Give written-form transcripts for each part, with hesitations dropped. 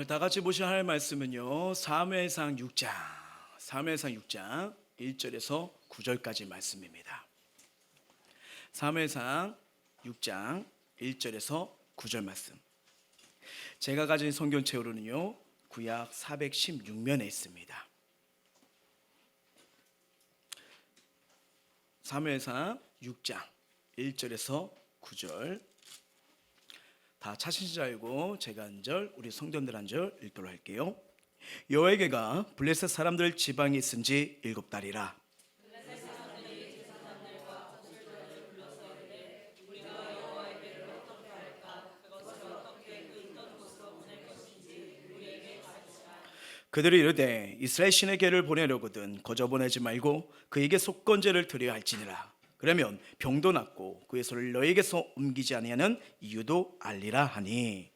다 같이 보셔야 할 말씀은요, 사무엘상 6장 1절에서 9절까지 말씀입니다. 사무엘상 6장 1절에서 9절 말씀. 제가 가진 성경책으로는요, 구약 416면에 있습니다. 사무엘상 6장 1절에서 9절. 다 찾으신 줄 알고 제가 한 절, 우리 성도님들 한 절 읽도록 할게요. 여호와에게가 블레셋 사람들 지방에 있은 지 7달이라. 그들이 이르되 이스라엘 신의 계를 보내려거든 거저 보내지 말고 그에게 속건제를 드려야 할지니라. 그러면 병도 낫고 그의 소를 너에게서 옮기지 아니하는 이유도 알리라 하니.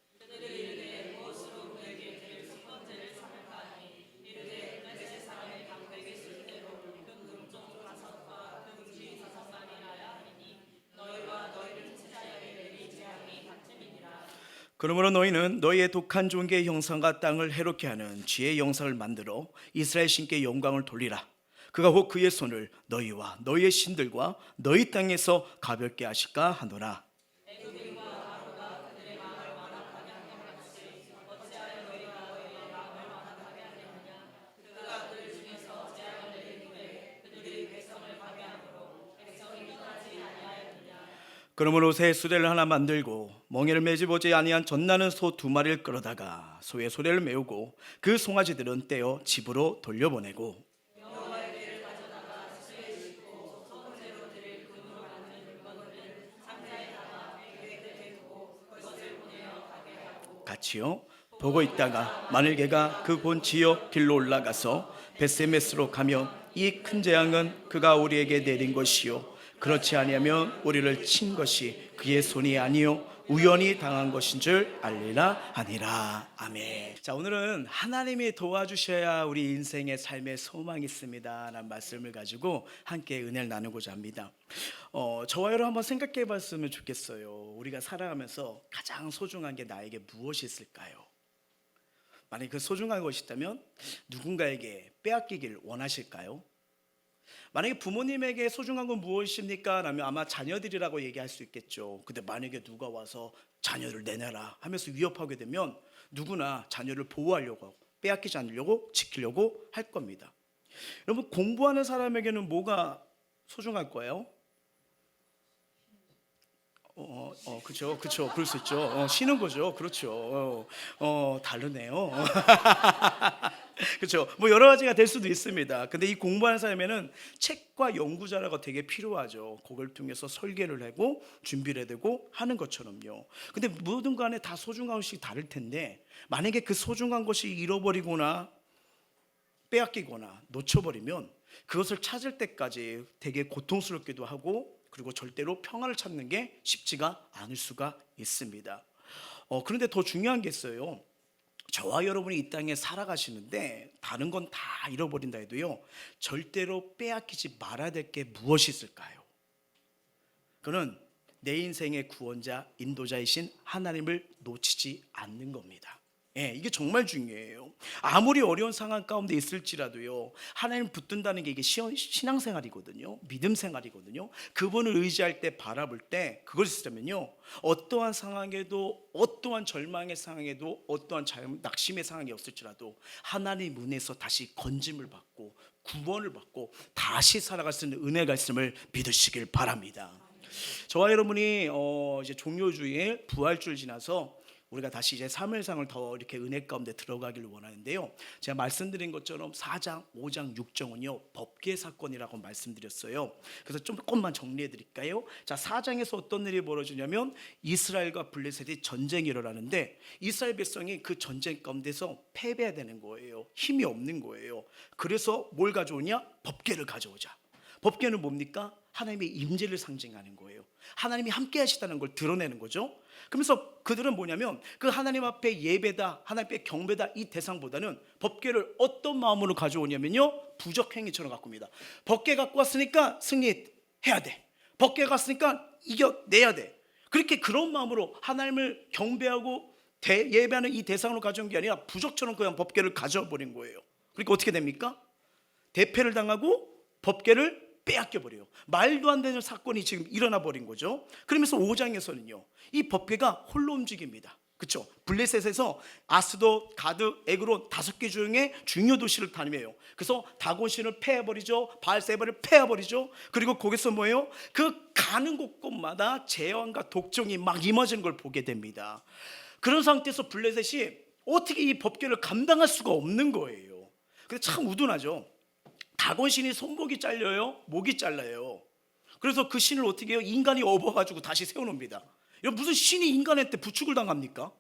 그러므로 너희는 너희의 독한 존귀의 형상과 땅을 해롭게 하는 쥐의 형상을 만들어 이스라엘 신께 영광을 돌리라. 그가 혹 그의 손을 너희와 너희의 신들과 너희 땅에서 가볍게 하실까 하노라. 그러므로 새 수레를 하나 만들고 멍에를 매집오지 아니한 젖나는 소 2마리를 끌어다가 소의 소래를 메우고 그 송아지들은 떼어 집으로 돌려보내고 같이요. 보고 있다가 만일 개가 그 본 지역 길로 올라가서 베세메스로 가면 이 큰 재앙은 그가 우리에게 내린 것이요 그렇지 아니하면 우리를 친 것이 그의 손이 아니요 우연히 당한 것인 줄 알리라 하니라. 아멘. 자, 오늘은 하나님이 도와주셔야 우리 인생의 삶의 소망이 있습니다 라는 말씀을 가지고 함께 은혜를 나누고자 합니다. 저와 여러분 한번 생각해 봤으면 좋겠어요. 우리가 살아가면서 가장 소중한 게 나에게 무엇이 있을까요? 만약에 그 소중한 것이 있다면 누군가에게 빼앗기길 원하실까요? 만약에 부모님에게 소중한 건 무엇입니까? 라면 아마 자녀들이라고 얘기할 수 있겠죠. 근데 만약에 누가 와서 자녀를 내놔라 하면서 위협하게 되면 누구나 자녀를 보호하려고 하고 빼앗기지 않으려고 지키려고 할 겁니다. 여러분, 공부하는 사람에게는 뭐가 소중할 거예요? 그렇죠, 그럴 수 있죠. 쉬는 거죠, 그렇죠. 다르네요. 그렇죠. 뭐 여러 가지가 될 수도 있습니다. 근데 이 공부하는 사람에는 책과 연구 자료가 되게 필요하죠. 그걸 통해서 설계를 하고 준비를 해야 되고 하는 것처럼요. 근데 모든 간에 다 소중한 것이 다를 텐데 만약에 그 소중한 것이 잃어버리거나 빼앗기거나 놓쳐버리면 그것을 찾을 때까지 되게 고통스럽기도 하고 그리고 절대로 평안을 찾는 게 쉽지가 않을 수가 있습니다. 그런데 더 중요한 게 있어요. 저와 여러분이 이 땅에 살아가시는데 다른 건 다 잃어버린다 해도요, 절대로 빼앗기지 말아야 될 게 무엇이 있을까요? 그는 내 인생의 구원자, 인도자이신 하나님을 놓치지 않는 겁니다. 이게 정말 중요해요. 아무리 어려운 상황 가운데 있을지라도요, 하나님 붙든다는 게 이게 신앙생활이거든요. 믿음 생활이거든요. 그분을 의지할 때, 바라볼 때 그걸 쓰려면요, 어떠한 상황에도, 어떠한 절망의 상황에도, 어떠한 낙심의 상황이 없을지라도 하나님 은혜에서 다시 건짐을 받고 구원을 받고 다시 살아갈 수 있는 은혜가 있음을 믿으시길 바랍니다. 저와 여러분이 이제 종료주일 부활주일 지나서 우리가 다시 이제 사무엘상을 더 이렇게 은혜 가운데 들어가기를 원하는데요. 제가 말씀드린 것처럼 4장, 5장, 6장은요 법계 사건이라고 말씀드렸어요. 그래서 조금만 정리해 드릴까요? 자, 4장에서 어떤 일이 벌어지냐면 이스라엘과 블레셋이 전쟁이 일어나는데 이스라엘 백성이 그 전쟁 가운데서 패배해야 되는 거예요. 힘이 없는 거예요. 그래서 뭘 가져오냐? 법계를 가져오자. 법계는 뭡니까? 하나님의 임재를 상징하는 거예요. 하나님이 함께 하시다는 걸 드러내는 거죠. 그러면서 그들은 뭐냐면 그 하나님 앞에 예배다, 하나님 앞에 경배다 이 대상보다는 법궤를 어떤 마음으로 가져오냐면요, 부적행위처럼 갖고 옵니다. 법궤 갖고 왔으니까 승리해야 돼. 법궤 갔으니까 이겨내야 돼. 그렇게 그런 마음으로 하나님을 경배하고 예배하는 이 대상으로 가져온 게 아니라 부적처럼 그냥 법궤를 가져버린 거예요. 그러니까 어떻게 됩니까? 대패를 당하고 법궤를 빼앗겨 버려요. 말도 안 되는 사건이 지금 일어나 버린 거죠. 그러면서 5장에서는요, 이 법궤가 홀로 움직입니다. 그렇죠? 블레셋에서 아스돗, 가드, 에그론 5개 중에 중요 도시를 다니며요. 그래서 다곤신을 패해버리죠. 바알세바를 패해버리죠. 그리고 거기서 뭐예요? 그 가는 곳곳마다 재앙과 독종이 막 임하는 걸 보게 됩니다. 그런 상태에서 블레셋이 어떻게 이 법궤를 감당할 수가 없는 거예요. 근데 참 우둔하죠. 다곤신이 손목이 잘려요, 목이 잘라요. 그래서 그 신을 어떻게 해요? 인간이 업어가지고 다시 세워놓습니다. 무슨 신이 인간한테 부축을 당합니까?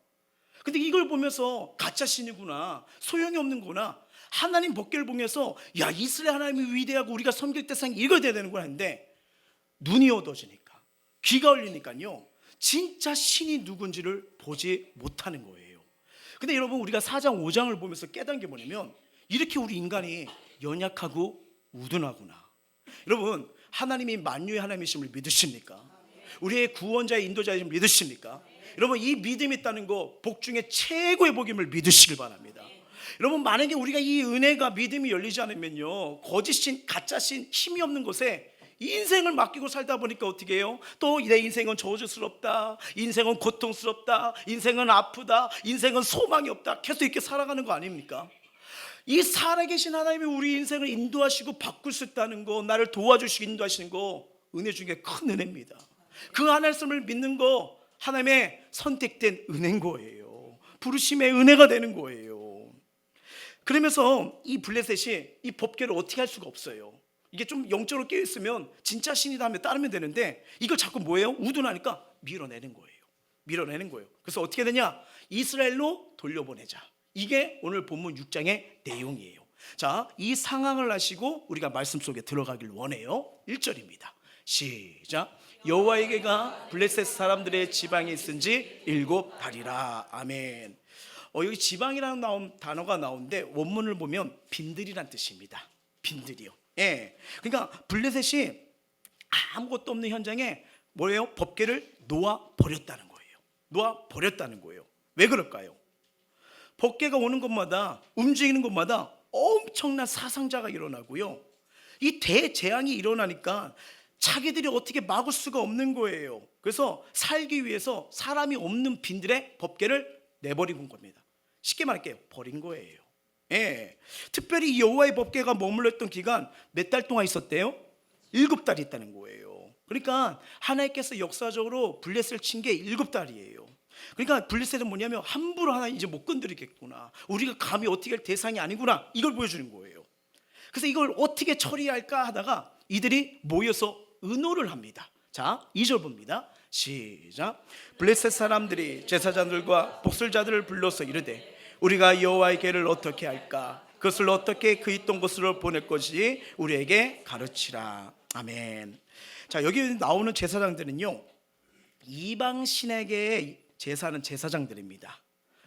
근데 이걸 보면서 가짜 신이구나, 소용이 없는구나, 하나님 법궤를 보면서 야, 이스라엘 하나님이 위대하고 우리가 섬길 대상이 이거 돼야 되는구나 했는데, 눈이 어두워지니까, 귀가 열리니까요, 진짜 신이 누군지를 보지 못하는 거예요. 근데 여러분, 우리가 4장 5장을 보면서 깨달은 게 뭐냐면, 이렇게 우리 인간이 연약하고 우둔하구나. 여러분, 하나님이 만유의 하나님이심을 믿으십니까? 우리의 구원자의 인도자이심을 믿으십니까? 여러분, 이 믿음이 있다는 거 복 중에 최고의 복임을 믿으시길 바랍니다. 여러분, 만약에 우리가 이 은혜가 믿음이 열리지 않으면요, 거짓신, 가짜신, 힘이 없는 곳에 인생을 맡기고 살다 보니까 어떻게 해요? 또 내 인생은 저주스럽다, 인생은 고통스럽다, 인생은 아프다, 인생은 소망이 없다, 계속 이렇게 살아가는 거 아닙니까? 이 살아계신 하나님이 우리 인생을 인도하시고 바꿀 수 있다는 거, 나를 도와주시고 인도하시는 거, 은혜 중에 큰 은혜입니다. 그 하나님을 믿는 거 하나님의 선택된 은혜인 거예요. 부르심의 은혜가 되는 거예요. 그러면서 이 블레셋이 이 법궤를 어떻게 할 수가 없어요. 이게 좀 영적으로 깨어있으면 진짜 신이다 하면 따르면 되는데, 이걸 자꾸 뭐예요? 우둔하니까 밀어내는 거예요. 밀어내는 거예요. 그래서 어떻게 되냐? 이스라엘로 돌려보내자. 이게 오늘 본문 6장의 내용이에요. 자, 이 상황을 아시고 우리가 말씀 속에 들어가길 원해요. 1절입니다. 시작. 여호와에게가 블레셋 사람들의 지방이 있은지 7달이라. 아멘. 여기 지방이라는 단어가 나오는데 원문을 보면 빈들이란 뜻입니다. 빈들이요. 예. 그러니까 블레셋이 아무것도 없는 현장에 뭐예요? 법궤를 놓아 버렸다는 거예요. 놓아 버렸다는 거예요. 왜 그럴까요? 법궤가 오는 곳마다, 움직이는 곳마다 엄청난 사상자가 일어나고요, 이 대재앙이 일어나니까 자기들이 어떻게 막을 수가 없는 거예요. 그래서 살기 위해서 사람이 없는 빈들에 법궤를 내버리고 온 겁니다. 쉽게 말할게요, 버린 거예요. 예. 특별히 여호와의 법궤가 머물렀던 기간 몇 달 동안 있었대요? 7달이 있다는 거예요. 그러니까 하나님께서 역사적으로 블레셋을 친 게 7달이에요. 그러니까 블레셋은 뭐냐면 함부로 하나님 이제 못 건드리겠구나, 우리가 감히 어떻게 할 대상이 아니구나, 이걸 보여주는 거예요. 그래서 이걸 어떻게 처리할까 하다가 이들이 모여서 의논을 합니다. 자, 2절 봅니다. 시작. 블레셋 사람들이 제사장들과 복술자들을 불러서 이르되 우리가 여호와의 궤를 어떻게 할까? 그것을 어떻게 그 있던 곳으로 보낼 것이 우리에게 가르치라. 아멘. 자, 여기 나오는 제사장들은요, 이방 신에게 제사는 제사장들입니다.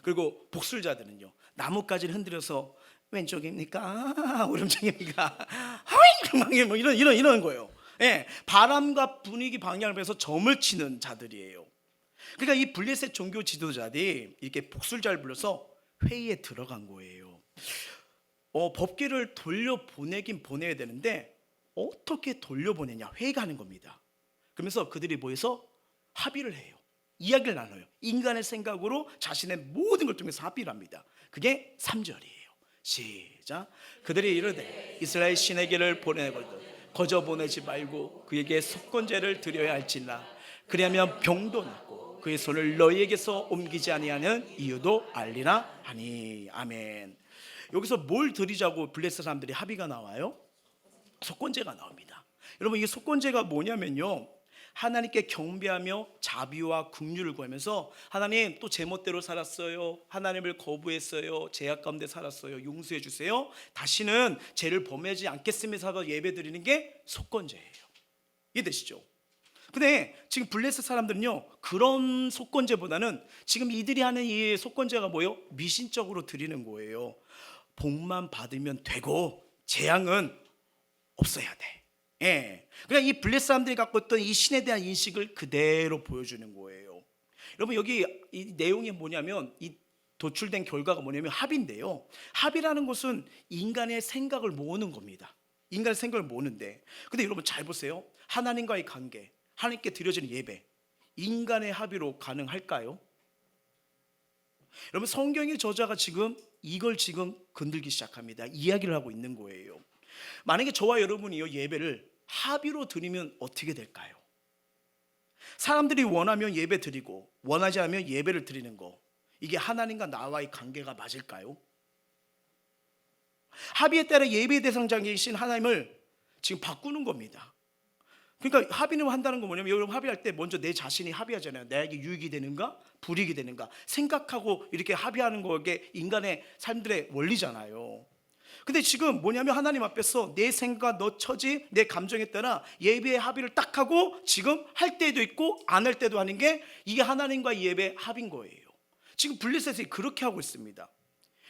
그리고 복술자들은요, 나뭇가지를 흔들어서 왼쪽입니까? 오른쪽입니까? 뭐 이런 거예요. 예, 바람과 분위기 방향을 해서 점을 치는 자들이에요. 그러니까 이 블레셋 종교 지도자들이 이렇게 복술자를 불러서 회의에 들어간 거예요. 법궤를 돌려보내긴 보내야 되는데 어떻게 돌려보내냐, 회의가 하는 겁니다. 그러면서 그들이 모여서 합의를 해요. 이야기를 나눠요. 인간의 생각으로 자신의 모든 걸 통해서 합의를 합니다. 그게 3절이에요. 시작. 그들이 이르되 이스라엘 신에게를 보내거든 거저 보내지 말고 그에게 속건제를 드려야 할지라. 그리하면 병도 낫고 그의 손을 너희에게서 옮기지 아니하는 이유도 알리라 하니. 아멘. 여기서 뭘 드리자고 블레셋 사람들이 합의가 나와요? 속건제가 나옵니다. 여러분, 이 속건제가 뭐냐면요, 하나님께 경배하며 자비와 긍휼을 구하면서 하나님, 또 제멋대로 살았어요, 하나님을 거부했어요, 죄악 가운데 살았어요, 용서해 주세요, 다시는 죄를 범하지 않겠습니다 하고 예배드리는 게 속건제예요. 이해되시죠? 근데 지금 블레셋 사람들은요, 그런 속건제보다는 지금 이들이 하는 이 속건제가 뭐예요? 미신적으로 드리는 거예요. 복만 받으면 되고 재앙은 없어야 돼. 예. 그러니까 이 블레셋 사람들이 갖고 있던 이 신에 대한 인식을 그대로 보여주는 거예요. 여러분 여기 이 내용이 뭐냐면 이 도출된 결과가 뭐냐면 합인데요. 합이라는 것은 인간의 생각을 모으는 겁니다. 인간의 생각을 모으는데, 근데 여러분 잘 보세요. 하나님과의 관계, 하나님께 드려지는 예배, 인간의 합의로 가능할까요? 여러분 성경의 저자가 지금 이걸 지금 건들기 시작합니다. 이야기를 하고 있는 거예요. 만약에 저와 여러분이요 예배를 합의로 드리면 어떻게 될까요? 사람들이 원하면 예배 드리고 원하지 않으면 예배를 드리는 거, 이게 하나님과 나와의 관계가 맞을까요? 합의에 따라 예배 대상자이신 하나님을 지금 바꾸는 겁니다. 그러니까 합의는 한다는 건 뭐냐면, 여러분 합의할 때 먼저 내 자신이 합의하잖아요. 나에게 유익이 되는가 불이익이 되는가 생각하고 이렇게 합의하는 거게 인간의 삶들의 원리잖아요. 근데 지금 뭐냐면 하나님 앞에서 내 생각, 너 처지, 내 감정에 따라 예배의 합의를 딱 하고 지금 할 때도 있고 안 할 때도 하는 게 이게 하나님과 예배의 합인 거예요. 지금 블레셋이 그렇게 하고 있습니다.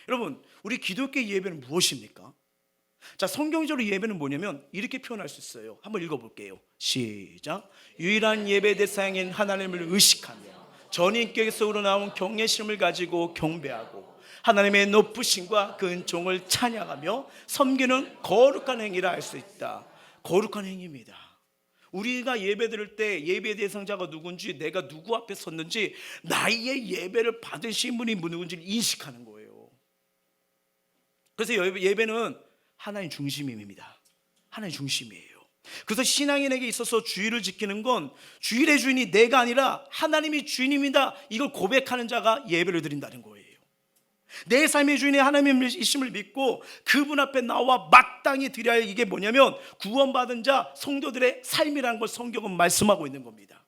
여러분 우리 기독교의 예배는 무엇입니까? 자, 성경적으로 예배는 뭐냐면 이렇게 표현할 수 있어요. 한번 읽어볼게요. 시작. 유일한 예배 대상인 하나님을 의식하며 전인격에서 우러나온 경외심을 가지고 경배하고 하나님의 높으심과 그 은총을 찬양하며 섬기는 거룩한 행위라 할 수 있다. 거룩한 행위입니다. 우리가 예배 드릴 때 예배 대상자가 누군지, 내가 누구 앞에 섰는지, 나의 예배를 받으신 분이 누군지를 인식하는 거예요. 그래서 예배는 하나님 중심입니다. 하나님 중심이에요. 그래서 신앙인에게 있어서 주일을 지키는 건 주일의 주인이 내가 아니라 하나님이 주인입니다, 이걸 고백하는 자가 예배를 드린다는 거예요. 내 삶의 주인이 하나님이심을 믿고 그분 앞에 나와 마땅히 드려야 할, 이게 뭐냐면 구원받은 자 성도들의 삶이라는 걸 성경은 말씀하고 있는 겁니다.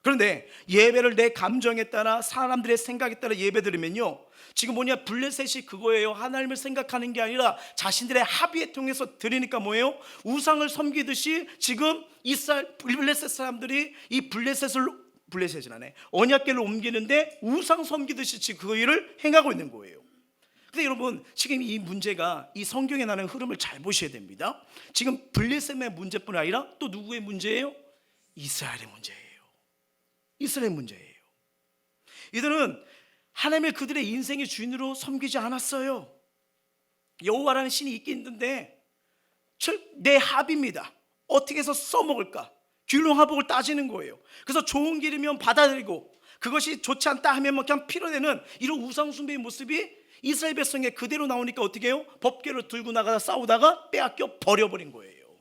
그런데 예배를 내 감정에 따라 사람들의 생각에 따라 예배 드리면요, 지금 뭐냐, 블레셋이 그거예요. 하나님을 생각하는 게 아니라 자신들의 합의에 통해서 드리니까 뭐예요? 우상을 섬기듯이 지금 이스라엘 블레셋 사람들이 이 블레셋이라네 언약궤를 옮기는데 우상 섬기듯이 지금 그 일을 행하고 있는 거예요. 근데 여러분 지금 이 문제가 이 성경에 나는 흐름을 잘 보셔야 됩니다. 지금 블레셋의 문제뿐 아니라 또 누구의 문제예요? 이스라엘의 문제예요. 이스라엘 문제예요. 이들은 하나님을 그들의 인생의 주인으로 섬기지 않았어요. 여호와라는 신이 있긴 있는데 내 합입니다. 어떻게 해서 써먹을까, 균형화복을 따지는 거예요. 그래서 좋은 길이면 받아들이고 그것이 좋지 않다 하면 그냥 피로내는 이런 우상숭배의 모습이 이스라엘 백성에 그대로 나오니까 어떻게 해요? 법궤를 들고 나가다 싸우다가 빼앗겨 버려버린 거예요.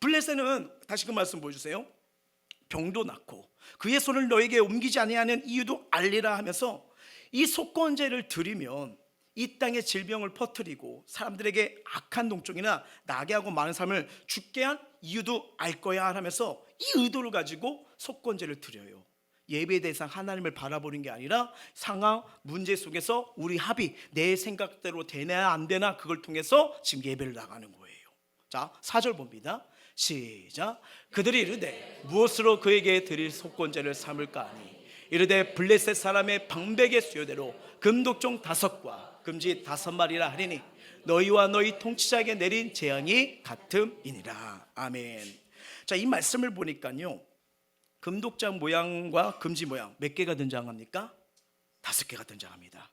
블레셋은 다시 그 말씀 보여주세요. 병도 낳고 그의 손을 너에게 옮기지 아니하는 이유도 알리라 하면서 이 속건제를 드리면 이 땅에 질병을 퍼뜨리고 사람들에게 악한 동쪽이나 나게 하고 많은 사람을 죽게 한 이유도 알 거야 하면서 이 의도를 가지고 속건제를 드려요. 예배 대상 하나님을 바라보는 게 아니라 상황 문제 속에서 우리 합의, 내 생각대로 되나 안 되나 그걸 통해서 지금 예배를 나가는 거예요. 자, 4절 봅니다. 시작. 그들이 이르되 무엇으로 그에게 드릴 속건제를 삼을까 하니 이르되 블레셋 사람의 방백의 수요대로 금독종 5과 금지 5마리라 하리니 너희와 너희 통치자에게 내린 재앙이 같음이니라. 아멘. 자, 이 말씀을 보니까요, 금독장 모양과 금지 모양 몇 개가 등장합니까? 5개가 등장합니다.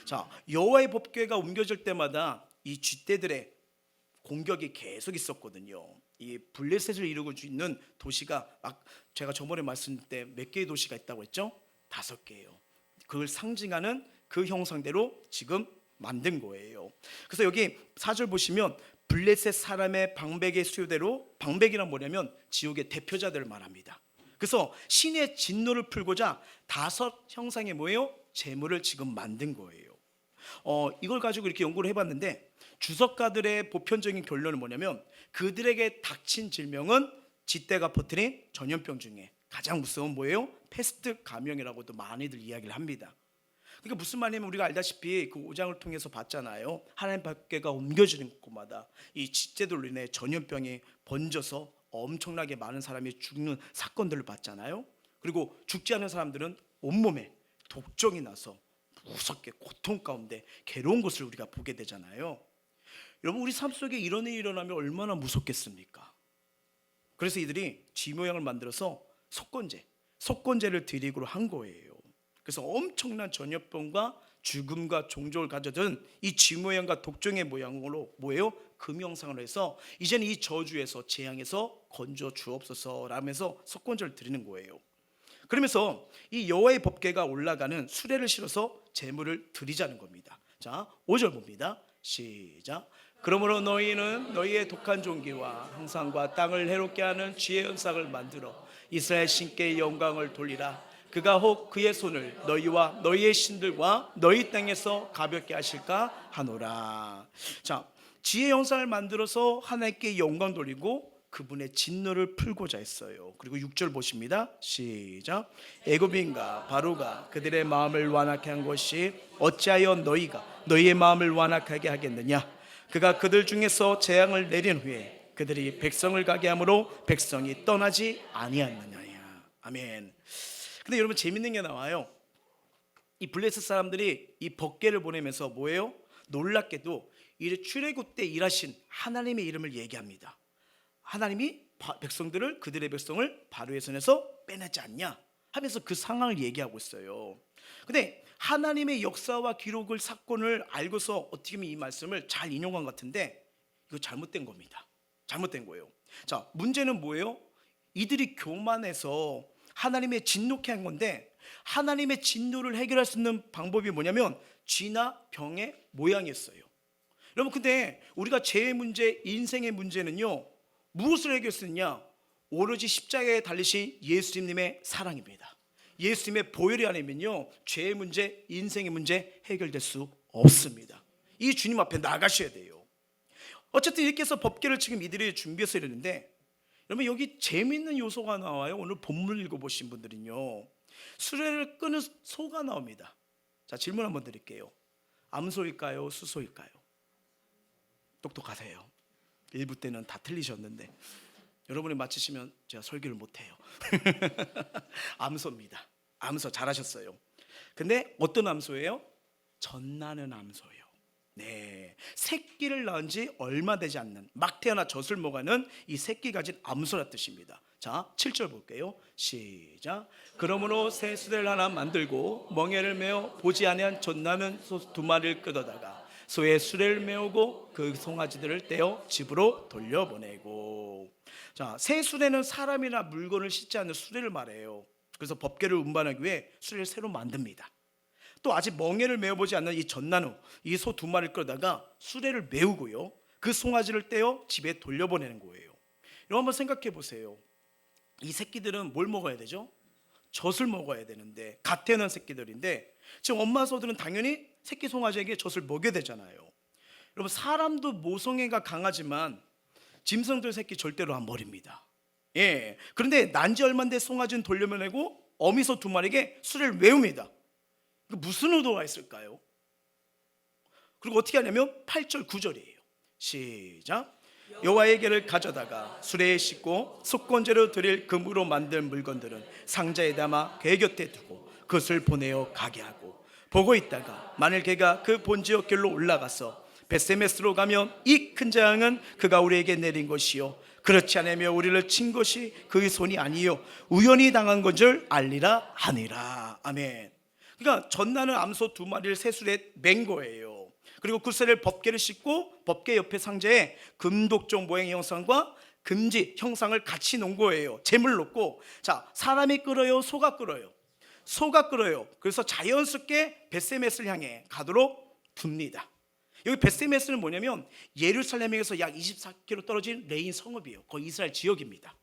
자, 여호와의 법궤가 옮겨질 때마다 이 쥐떼들의 공격이 계속 있었거든요. 이 블레셋을 이루고 있는 도시가 제가 저번에 말씀드릴 때 몇 개의 도시가 있다고 했죠? 5개예요. 그걸 상징하는 그 형상대로 지금 만든 거예요. 그래서 여기 4절 보시면 블레셋 사람의 방백의 수요대로, 방백이란 뭐냐면 지옥의 대표자들을 말합니다. 그래서 신의 진노를 풀고자 5 형상의 뭐예요? 제물을 지금 만든 거예요. 이걸 가지고 이렇게 연구를 해봤는데 주석가들의 보편적인 결론은 뭐냐면 그들에게 닥친 질병은 쥐떼가 퍼뜨린 전염병 중에 가장 무서운 뭐예요? 패스트 감염이라고도 많이들 이야기를 합니다. 그러니까 무슨 말이냐면 우리가 알다시피 그 5장을 통해서 봤잖아요. 하나님 밖에가 옮겨지는 곳마다 이 쥐떼들로 인해 전염병이 번져서 엄청나게 많은 사람이 죽는 사건들을 봤잖아요. 그리고 죽지 않은 사람들은 온몸에 독종이 나서 무섭게 고통 가운데 괴로운 것을 우리가 보게 되잖아요. 여러분 우리 삶 속에 이런 일이 일어나면 얼마나 무섭겠습니까? 그래서 이들이 쥐 모양을 만들어서 속건제, 속건제를 드리기로 한 거예요. 그래서 엄청난 전염병과 죽음과 종족을 가져든 이 쥐 모양과 독종의 모양으로 뭐예요? 금형상을 해서 이제는 이 저주에서 재앙에서 건져 주옵소서 라면서 속건제를 드리는 거예요. 그러면서 이 여호와의 법궤가 올라가는 수레를 실어서 제물을 드리자는 겁니다. 자, 5절 봅니다. 시작. 그러므로 너희는 너희의 독한 종기와 형상과 땅을 해롭게 하는 쥐의 현상을 만들어 이스라엘 신께 영광을 돌리라. 그가 혹 그의 손을 너희와 너희의 신들과 너희 땅에서 가볍게 하실까 하노라. 자, 지혜 형상을 만들어서 하나님께 영광 돌리고 그분의 진노를 풀고자 했어요. 그리고 6절 보십니다. 시작. 애굽인과 바로가 그들의 마음을 완악하게 한 것이 어찌하여 너희가 너희의 마음을 완악하게 하겠느냐. 그가 그들 중에서 재앙을 내린 후에 그들이 백성을 가게 함으로 백성이 떠나지 아니하느냐. 아멘. 근데 여러분 재밌는 게 나와요. 이 블레셋 사람들이 이 법궤를 보내면서 뭐예요? 놀랍게도 이 출애굽 때 일하신 하나님의 이름을 얘기합니다. 하나님이 백성들을 그들의 백성을 바로의 손에서 빼내지 않냐 하면서 그 상황을 얘기하고 있어요. 근데 하나님의 역사와 기록을 사건을 알고서 어떻게 하면 이 말씀을 잘 인용한 것 같은데 이거 잘못된 겁니다. 잘못된 거예요. 자, 문제는 뭐예요? 이들이 교만해서 하나님의 진노케 한 건데 하나님의 진노를 해결할 수 있는 방법이 뭐냐면 쥐나 병의 모양이었어요. 여러분 근데 우리가 죄의 문제, 인생의 문제는요 무엇을 해결할 수 있냐? 오로지 십자가에 달리신 예수님의 사랑입니다. 예수님의 보혈이 아니면요 죄의 문제, 인생의 문제 해결될 수 없습니다. 이 주님 앞에 나가셔야 돼요. 어쨌든 이렇게 해서 법궤를 지금 이들이 준비해서 이러는데 여러분 여기 재미있는 요소가 나와요. 오늘 본문 읽어보신 분들은요 수레를 끄는 소가 나옵니다. 자, 질문 한번 드릴게요. 암소일까요? 수소일까요? 똑똑하세요. 1부 때는 다 틀리셨는데 여러분이 맞히시면 제가 설교를 못해요. 암소입니다. 암소 잘하셨어요. 근데 어떤 암소예요? 젖나는 암소예요. 네, 새끼를 낳은 지 얼마 되지 않는 막 태어나 젖을 먹어가는 이 새끼 가진 암소라 뜻입니다. 자, 7절 볼게요. 시작. 그러므로 새 수레를 하나 만들고 멍에를 메어 보지 아니한 젖나는 소 2마리를 끌어다가 소의 수레를 메우고 그 송아지들을 떼어 집으로 돌려보내고. 자, 새 수레는 사람이나 물건을 싣지 않는 수레를 말해요. 그래서 법궤를 운반하기 위해 수레를 새로 만듭니다. 또 아직 멍에를 메어보지 않는 이 젖나누 이 소 2마리를 끌어다가 수레를 메우고요 그 송아지를 떼어 집에 돌려보내는 거예요. 여러분 한번 생각해 보세요. 이 새끼들은 뭘 먹어야 되죠? 젖을 먹어야 되는데 갓 태어난 새끼들인데 지금 엄마 소들은 당연히 새끼 송아지에게 젖을 먹여야 되잖아요. 여러분 사람도 모성애가 강하지만 짐승들 새끼 절대로 안 버립니다. 예. 그런데 난지 얼마 된 송아지는 돌려보내고 어미소 2마리에게 수레를 메웁니다. 무슨 의도가 있을까요? 그리고 어떻게 하냐면 8절 9절이에요. 시작. 여호와에게를 가져다가 수레에 싣고 속건제로 드릴 금으로 만든 물건들은 상자에 담아 개 곁에 두고 그것을 보내어 가게 하고 보고 있다가 만일 개가 그 본지역 길로 올라가서 벳세메스로 가면 이 큰 재앙은 그가 우리에게 내린 것이요 그렇지 않으면 우리를 친 것이 그의 손이 아니요 우연히 당한 건 줄 알리라 하니라. 아멘. 그러니까 젖나는 암소 2마리를 새 수레에 맨 거예요. 그리고 그 수레를 법궤를 싣고 법궤 옆에 상자에 금독종 모양의 형상과 금지 형상을 같이 놓은 거예요. 재물 놓고. 자, 사람이 끌어요? 소가 끌어요? 소가 끌어요. 그래서 자연스럽게 벳세메스를 향해 가도록 둡니다. 여기 벳세메스는 뭐냐면 예루살렘에서 약 24km 떨어진 레인 성읍이에요. 거의 이스라엘 지역입니다.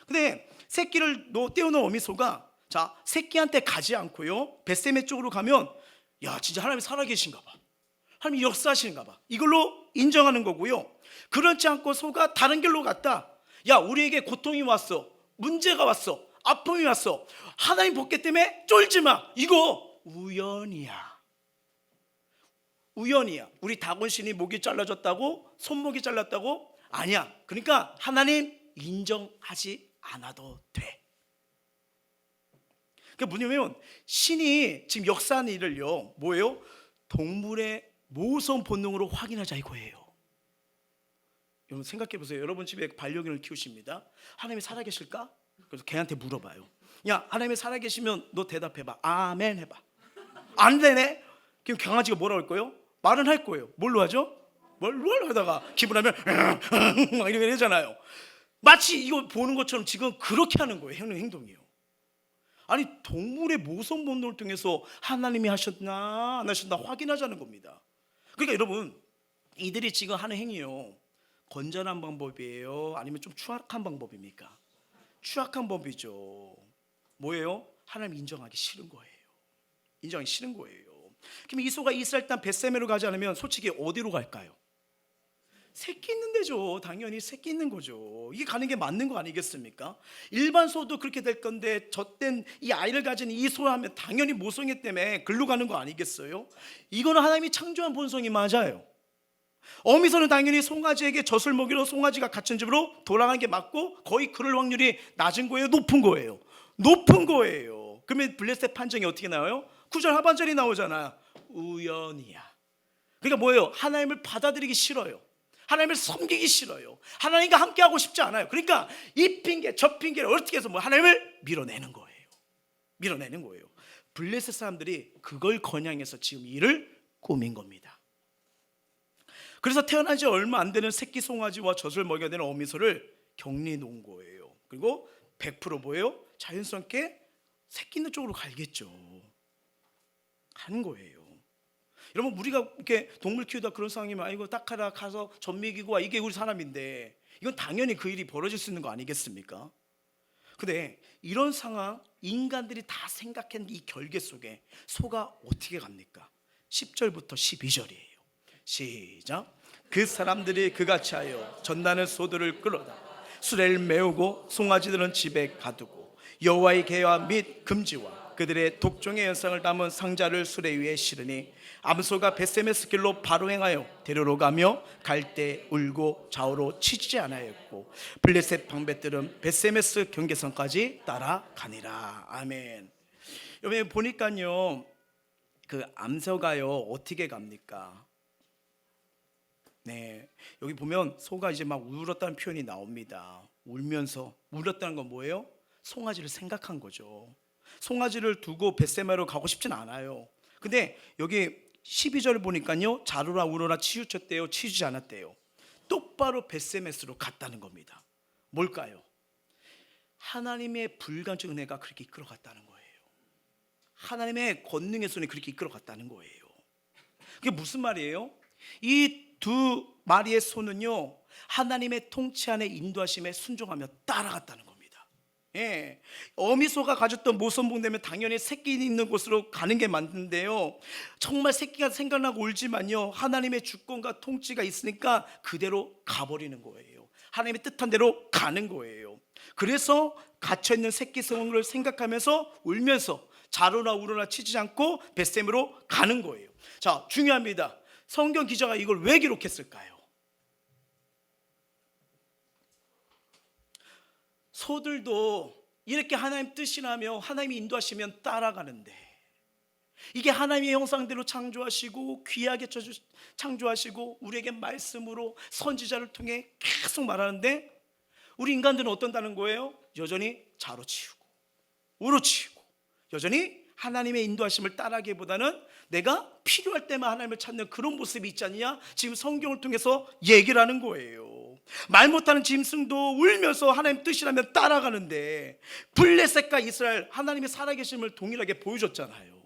근데 새끼를 떼어놓은 어미소가 자, 새끼한테 가지 않고요 벳세메 쪽으로 가면 야 진짜 하나님이 살아계신가 봐, 하나님이 역사하시는가 봐, 이걸로 인정하는 거고요. 그렇지 않고 소가 다른 길로 갔다. 야 우리에게 고통이 왔어, 문제가 왔어, 아픔이 왔어, 하나님 복귀 때문에 쫄지 마, 이거 우연이야. 우연이야. 우리 다곤신이 목이 잘라졌다고 손목이 잘랐다고 아니야. 그러니까 하나님 인정하지 않아도 돼. 그게 뭐냐면 신이 지금 역사하는 일을요 뭐예요? 동물의 모성 본능으로 확인하자 이거예요. 여러분 생각해 보세요. 여러분 집에 반려견을 키우십니다. 하나님이 살아계실까? 그래서 개한테 물어봐요. 야, 하나님이 살아계시면 너 대답해봐. 아멘 해봐. 안 되네? 그럼 강아지가 뭐라고 할 거예요? 말은 할 거예요. 뭘로 하죠? 뭘 하다가 기분하면 막 이렇게 하잖아요. 마치 이거 보는 것처럼 지금 그렇게 하는 거예요. 행동이요. 아니, 동물의 모성 본능을 통해서 하나님이 하셨나 안 하셨나 확인하자는 겁니다. 그러니까 여러분, 이들이 지금 하는 행위요, 건전한 방법이에요? 아니면 좀 추악한 방법입니까? 추악한 법이죠. 뭐예요? 하나님 인정하기 싫은 거예요. 인정하기 싫은 거예요. 그럼 이소가 이스라엘 땅 벳세메로 가지 않으면 솔직히 어디로 갈까요? 새끼 있는 데죠. 당연히 새끼 있는 거죠. 이게 가는 게 맞는 거 아니겠습니까? 일반 소도 그렇게 될 건데 젖된 이 아이를 가진 이 소하면 당연히 모성애 때문에 글로 가는 거 아니겠어요? 이거는 하나님이 창조한 본성이 맞아요. 어미소는 당연히 송아지에게 젖을 먹이러 송아지가 갇힌 집으로 돌아가는 게 맞고, 거의 그럴 확률이 낮은 거예요? 높은 거예요? 높은 거예요. 그러면 블레셋 판정이 어떻게 나와요? 9절 하반절이 나오잖아. 우연이야. 그러니까 뭐예요? 하나님을 받아들이기 싫어요. 하나님을 섬기기 싫어요. 하나님과 함께 하고 싶지 않아요. 그러니까 이 핑계 저 핑계를 어떻게 해서 하나님을 밀어내는 거예요. 밀어내는 거예요. 블레셋 사람들이 그걸 겨냥해서 지금 일을 꾸민 겁니다. 그래서 태어난 지 얼마 안 되는 새끼 송아지와 젖을 먹여야 되는 어미소를 격리 놓은 거예요. 그리고 100% 뭐예요? 자연스럽게 새끼 있는 쪽으로 가겠죠. 가는 거예요. 여러분, 우리가 이렇게 동물 키우다 그런 상황이면 아이고 딱하라 가서 젖 먹이고 와, 이게 우리 사람인데 이건 당연히 그 일이 벌어질 수 있는 거 아니겠습니까? 근데 이런 상황, 인간들이 다 생각한 이 결계 속에 소가 어떻게 갑니까? 10절부터 12절이에요. 시작. 그 사람들이 그같이 하여 전나는 소들을 끌어다 수레를 메우고 송아지들은 집에 가두고 여호와의 계와 및 금지와 그들의 독종의 연상을 담은 상자를 수레 위에 실으니 암소가 벳세메스 길로 바로 행하여 데리러 가며 갈 때 울고 좌우로 치지 않았고 블레셋 방백들은 벳세메스 경계선까지 따라가니라. 아멘. 여러분 보니까요, 그 암소가요 어떻게 갑니까? 네, 여기 보면 소가 이제 막 울었다는 표현이 나옵니다. 울면서, 울었다는 건 뭐예요? 송아지를 생각한 거죠. 송아지를 두고 벳세메로 가고 싶진 않아요. 근데 여기 12절을 보니까요, 자루라 우러라 치우쳤대요, 치우지 않았대요. 똑바로 벳세메스로 갔다는 겁니다. 뭘까요? 하나님의 불간적 은혜가 그렇게 이끌어갔다는 거예요. 하나님의 권능의 손이 그렇게 이끌어갔다는 거예요. 그게 무슨 말이에요? 이 두 마리의 소는요, 하나님의 통치 안에 인도하심에 순종하며 따라갔다는 겁니다. 예, 어미소가 가졌던 모선봉되면 당연히 새끼 있는 곳으로 가는 게 맞는데요, 정말 새끼가 생각나고 울지만요, 하나님의 주권과 통치가 있으니까 그대로 가버리는 거예요. 하나님의 뜻한 대로 가는 거예요. 그래서 갇혀있는 새끼 성을 생각하면서 울면서 자루나 우러나 치지 않고 벳셈으로 가는 거예요. 자, 중요합니다. 성경 기자가 이걸 왜 기록했을까요? 소들도 이렇게 하나님 뜻이라며 하나님이 인도하시면 따라가는데, 이게 하나님의 형상대로 창조하시고 귀하게 창조하시고 우리에게 말씀으로 선지자를 통해 계속 말하는데, 우리 인간들은 어떤다는 거예요? 여전히 자로치우고 우로치우고 여전히 하나님의 인도하심을 따라가기보다는 내가 필요할 때만 하나님을 찾는 그런 모습이 있지 않느냐? 지금 성경을 통해서 얘기를 하는 거예요. 말 못하는 짐승도 울면서 하나님 뜻이라면 따라가는데, 블레셋과 이스라엘, 하나님의 살아계심을 동일하게 보여줬잖아요.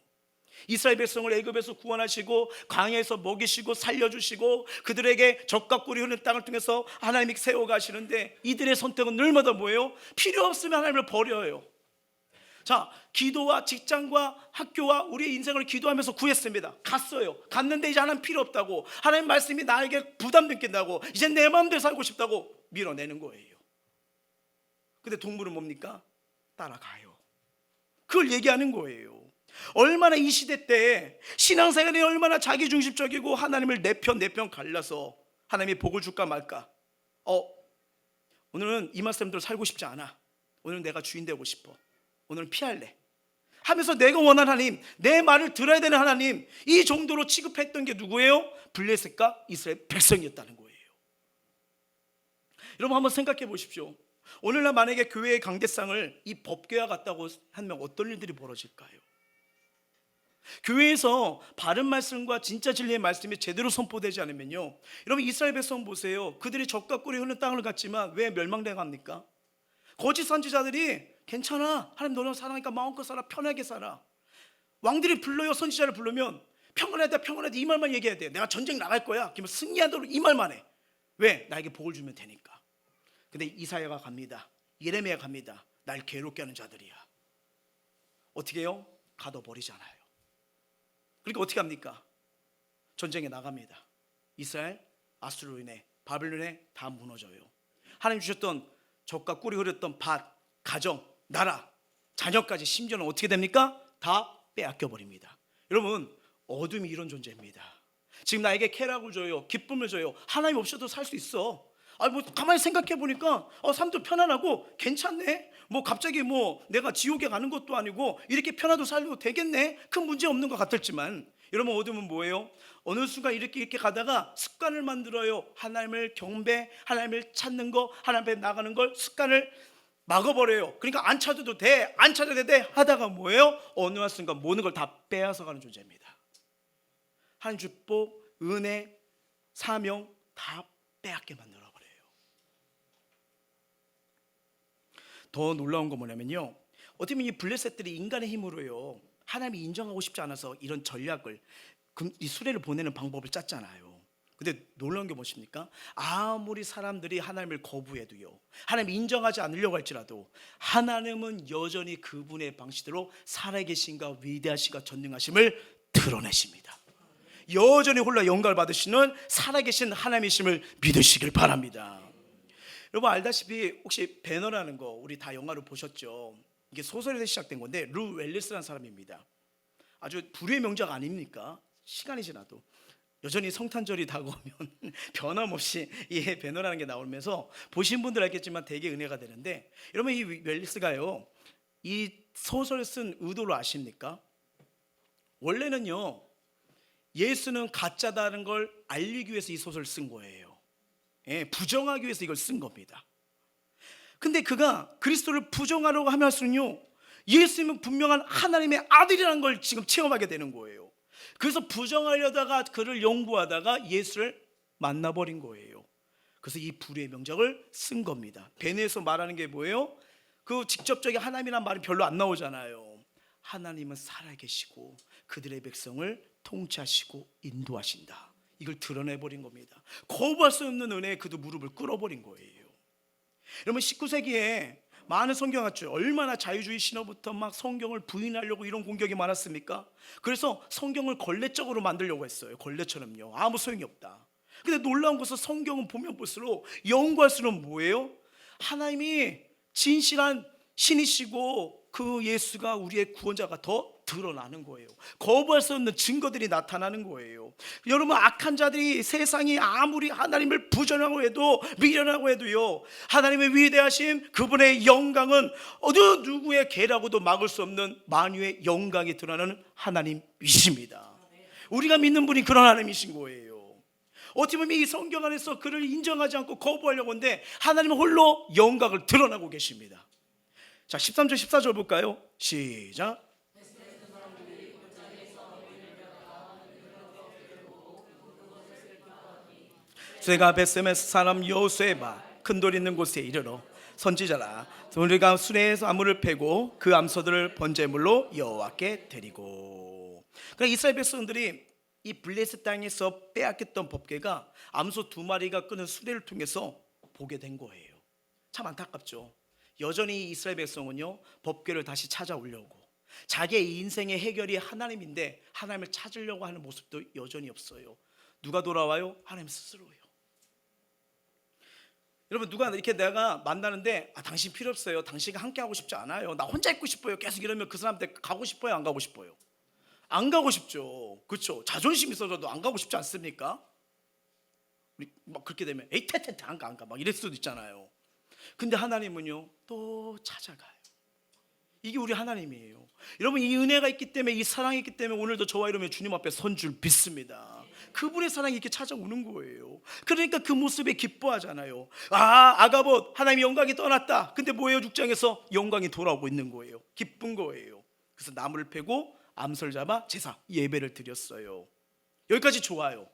이스라엘 백성을 애굽에서 구원하시고 광야에서 먹이시고 살려주시고 그들에게 젖과 꿀이 흐르는 땅을 통해서 하나님이 세워가시는데, 이들의 선택은 늘마다 뭐예요? 필요 없으면 하나님을 버려요. 자, 기도와 직장과 학교와 우리의 인생을 기도하면서 구했습니다. 갔어요. 갔는데 이제 하나님 필요 없다고, 하나님 말씀이 나에게 부담 느낀다고, 이제 내 마음대로 살고 싶다고 밀어내는 거예요. 근데 동물은 뭡니까? 따라가요. 그걸 얘기하는 거예요. 얼마나 이 시대 때 신앙생활이 얼마나 자기중심적이고 하나님을 내 편 갈라서 하나님이 복을 줄까 말까. 오늘은 이 말씀대로 살고 싶지 않아. 오늘은 내가 주인 되고 싶어. 오늘은 피할래 하면서 내가 원하는 하나님, 내 말을 들어야 되는 하나님, 이 정도로 취급했던 게 누구예요? 블레셋과 이스라엘 백성이었다는 거예요. 여러분 한번 생각해 보십시오. 오늘날 만약에 교회의 강대상을 이 법궤와 같다고 하면 어떤 일들이 벌어질까요? 교회에서 바른 말씀과 진짜 진리의 말씀이 제대로 선포되지 않으면요, 여러분 이스라엘 백성 보세요. 그들이 젖과 꿀이 흐르는 땅을 갔지만 왜 멸망돼 갑니까? 거짓 선지자들이 괜찮아, 하나님 너를 사랑하니까 마음껏 살아, 편하게 살아. 왕들이 불러요. 선지자를 부르면 평안하다 평안하다 이 말만 얘기해야 돼. 내가 전쟁 나갈 거야, 그러면 승리하도록 이 말만 해. 왜? 나에게 복을 주면 되니까. 근데 이사야가 갑니다. 예레미야 갑니다. 날 괴롭게 하는 자들이야. 어떻게 해요? 가둬버리잖아요. 그러니까 어떻게 합니까? 전쟁에 나갑니다. 이스라엘 아수르로 인해, 바벨론에 다 무너져요. 하나님 주셨던 젖과 꿀이 흐렸던 밭, 가정, 나라, 자녀까지, 심지어는 어떻게 됩니까? 다 빼앗겨 버립니다. 여러분, 어둠이 이런 존재입니다. 지금 나에게 쾌락을 줘요, 기쁨을 줘요. 하나님 없이도 살 수 있어. 가만히 생각해 보니까 삶도 편안하고 괜찮네. 갑자기 내가 지옥에 가는 것도 아니고 이렇게 편하도 살려도 되겠네. 큰 문제 없는 것 같았지만, 여러분 어둠은 뭐예요? 어느 순간 이렇게 가다가 습관을 만들어요. 하나님을 경배, 하나님을 찾는 거, 하나님 앞에 나가는 걸 습관을 막아버려요. 그러니까 안 찾아도 돼, 안 찾아도 돼 하다가 뭐예요? 어느 순간 모든 걸 다 빼앗아가는 존재입니다. 하나님 축복, 은혜, 사명 다 빼앗게 만들어버려요. 더 놀라운 건 뭐냐면요, 어떻게 보면 이 블레셋들이 인간의 힘으로요, 하나님이 인정하고 싶지 않아서 이런 전략을, 이 수레를 보내는 방법을 짰잖아요. 근데 놀라운 게 무엇입니까? 아무리 사람들이 하나님을 거부해도요, 하나님 인정하지 않으려고 할지라도 하나님은 여전히 그분의 방식대로 살아계신가 위대하신가 전능하심을 드러내십니다. 여전히 홀라 영광을 받으시는 살아계신 하나님이심을 믿으시길 바랍니다. 여러분 알다시피 혹시 배너라는 거 우리 다 영화로 보셨죠? 이게 소설에서 시작된 건데, 루 웰리스라는 사람입니다. 아주 불후의 명작 아닙니까? 시간이 지나도 여전히 성탄절이 다가오면 변함없이 이 배너라는 게 나오면서 보신 분들 알겠지만 되게 은혜가 되는데, 여러분 이 웰리스가요, 이 소설을 쓴 의도를 아십니까? 원래는요, 예수는 가짜다는 걸 알리기 위해서 이 소설을 쓴 거예요. 부정하기 위해서 이걸 쓴 겁니다. 근데 그가 그리스도를 부정하려고 하면서는요, 예수님은 분명한 하나님의 아들이라는 걸 지금 체험하게 되는 거예요. 그래서 부정하려다가 그를 연구하다가 예수를 만나버린 거예요. 그래서 이 불의의 명작을 쓴 겁니다. 베네에서 말하는 게 뭐예요? 그 직접적인 하나님이란 말이 별로 안 나오잖아요. 하나님은 살아계시고 그들의 백성을 통치하시고 인도하신다, 이걸 드러내버린 겁니다. 거부할 수 없는 은혜에 그도 무릎을 꿇어버린 거예요. 여러분 19세기에 많은 성경학者, 얼마나 자유주의 신화부터 막 성경을 부인하려고 이런 공격이 많았습니까? 그래서 성경을 걸레적으로 만들려고 했어요. 걸레처럼요, 아무 소용이 없다. 근데 놀라운 것은 성경은 보면 볼수록, 연구할수록 뭐예요? 하나님이 진실한 신이시고 그 예수가 우리의 구원자가 더 드러나는 거예요. 거부할 수 없는 증거들이 나타나는 거예요. 여러분 악한 자들이, 세상이 아무리 하나님을 부정하고 해도, 미련하고 해도요, 하나님의 위대하심, 그분의 영광은 어느 누구의 계라고도 막을 수 없는 만유의 영광이 드러나는 하나님이십니다. 우리가 믿는 분이 그런 하나님이신 거예요. 어떻게 보면 이 성경 안에서 그를 인정하지 않고 거부하려고 하는데 하나님은 홀로 영광을 드러나고 계십니다. 자, 13절 14절 볼까요? 시작. 쇠가 벳셈에서 사람 여호수아가 큰 돌 있는 곳에 이르러 선지자라, 우리가 수레에서 암물을 패고 그 암소들을 번제물로 여호와께 드리고. 그러니까 이스라엘 백성들이 이 블레셋 땅에서 빼앗겼던 법궤가 암소 2마리가 끄는 수레를 통해서 보게 된 거예요. 참 안타깝죠. 여전히 이스라엘 백성은요, 법궤를 다시 찾아오려고, 자기의 인생의 해결이 하나님인데 하나님을 찾으려고 하는 모습도 여전히 없어요. 누가 돌아와요? 하나님 스스로예요. 여러분 누가 이렇게 내가 만나는데 당신 필요 없어요, 당신과 함께 하고 싶지 않아요, 나 혼자 있고 싶어요, 계속 이러면 그 사람한테 가고 싶어요, 안 가고 싶어요? 안 가고 싶죠. 그렇죠? 자존심 있어서도 안 가고 싶지 않습니까? 우리 막 그렇게 되면 에이 태태태 안 가 막 이럴 수도 있잖아요. 근데 하나님은요 또 찾아가요. 이게 우리 하나님이에요. 여러분 이 은혜가 있기 때문에, 이 사랑이 있기 때문에 오늘도 저와 이러면 주님 앞에 선 줄 믿습니다. 그분의 사랑이 이렇게 찾아오는 거예요. 그러니까 그 모습에 기뻐하잖아요. 아가봇 하나님의 영광이 떠났다. 근데 뭐예요? 6장에서 영광이 돌아오고 있는 거예요. 기쁜 거예요. 그래서 나무를 패고 암소를 잡아 제사 예배를 드렸어요. 여기까지 좋아요.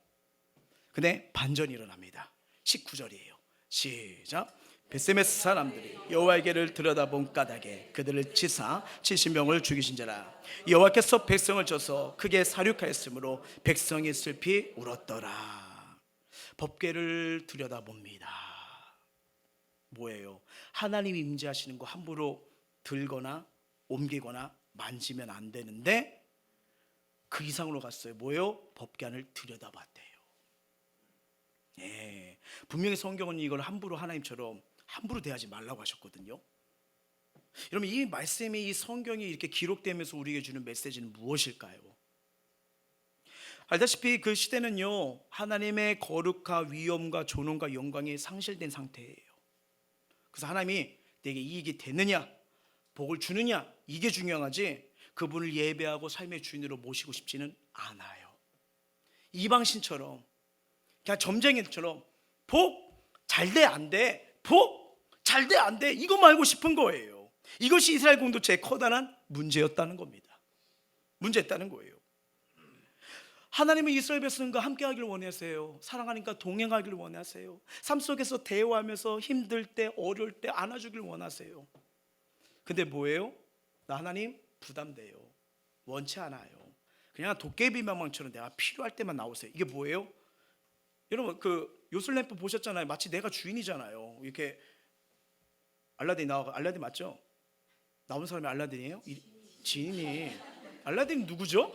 근데 반전이 일어납니다. 19절이에요. 시작. 베세메스 사람들이 여호와에게를 들여다본 까닭에 그들을 치사 70명을 죽이신지라. 여호와께서 백성을 쳐서 크게 사륙하였으므로 백성이 슬피 울었더라. 법궤를 들여다봅니다. 뭐예요? 하나님이 임재하시는 거 함부로 들거나 옮기거나 만지면 안 되는데 그 이상으로 갔어요. 뭐예요? 법궤안을 들여다봤대요. 예, 분명히 성경은 이걸 함부로 하나님처럼 함부로 대하지 말라고 하셨거든요. 여러분, 이 말씀이, 이 성경이 이렇게 기록되면서 우리에게 주는 메시지는 무엇일까요? 알다시피 그 시대는요, 하나님의 거룩과 위엄과 존엄과 영광이 상실된 상태예요. 그래서 하나님이 내게 이익이 되느냐, 복을 주느냐, 이게 중요하지 그분을 예배하고 삶의 주인으로 모시고 싶지는 않아요. 이방신처럼 그냥 점쟁이처럼 복 잘 돼 안 돼, 복 잘 돼 안 돼, 이것만 알고 싶은 거예요. 이것이 이스라엘 공동체의 커다란 문제였다는 겁니다. 문제였다는 거예요. 하나님은 이스라엘 백성과 함께하기를 원하세요. 사랑하니까 동행하기를 원하세요. 삶 속에서 대화하면서 힘들 때 어려울 때 안아주기를 원하세요. 근데 뭐예요? 나 하나님 부담돼요. 원치 않아요. 그냥 도깨비망망처럼 내가 필요할 때만 나오세요. 이게 뭐예요? 여러분, 그 요술램프 보셨잖아요. 마치 내가 주인이잖아요. 이렇게 알라딘 나와, 알라딘 맞죠? 나온 사람이 알라딘이에요? 지인이. 알라딘 누구죠?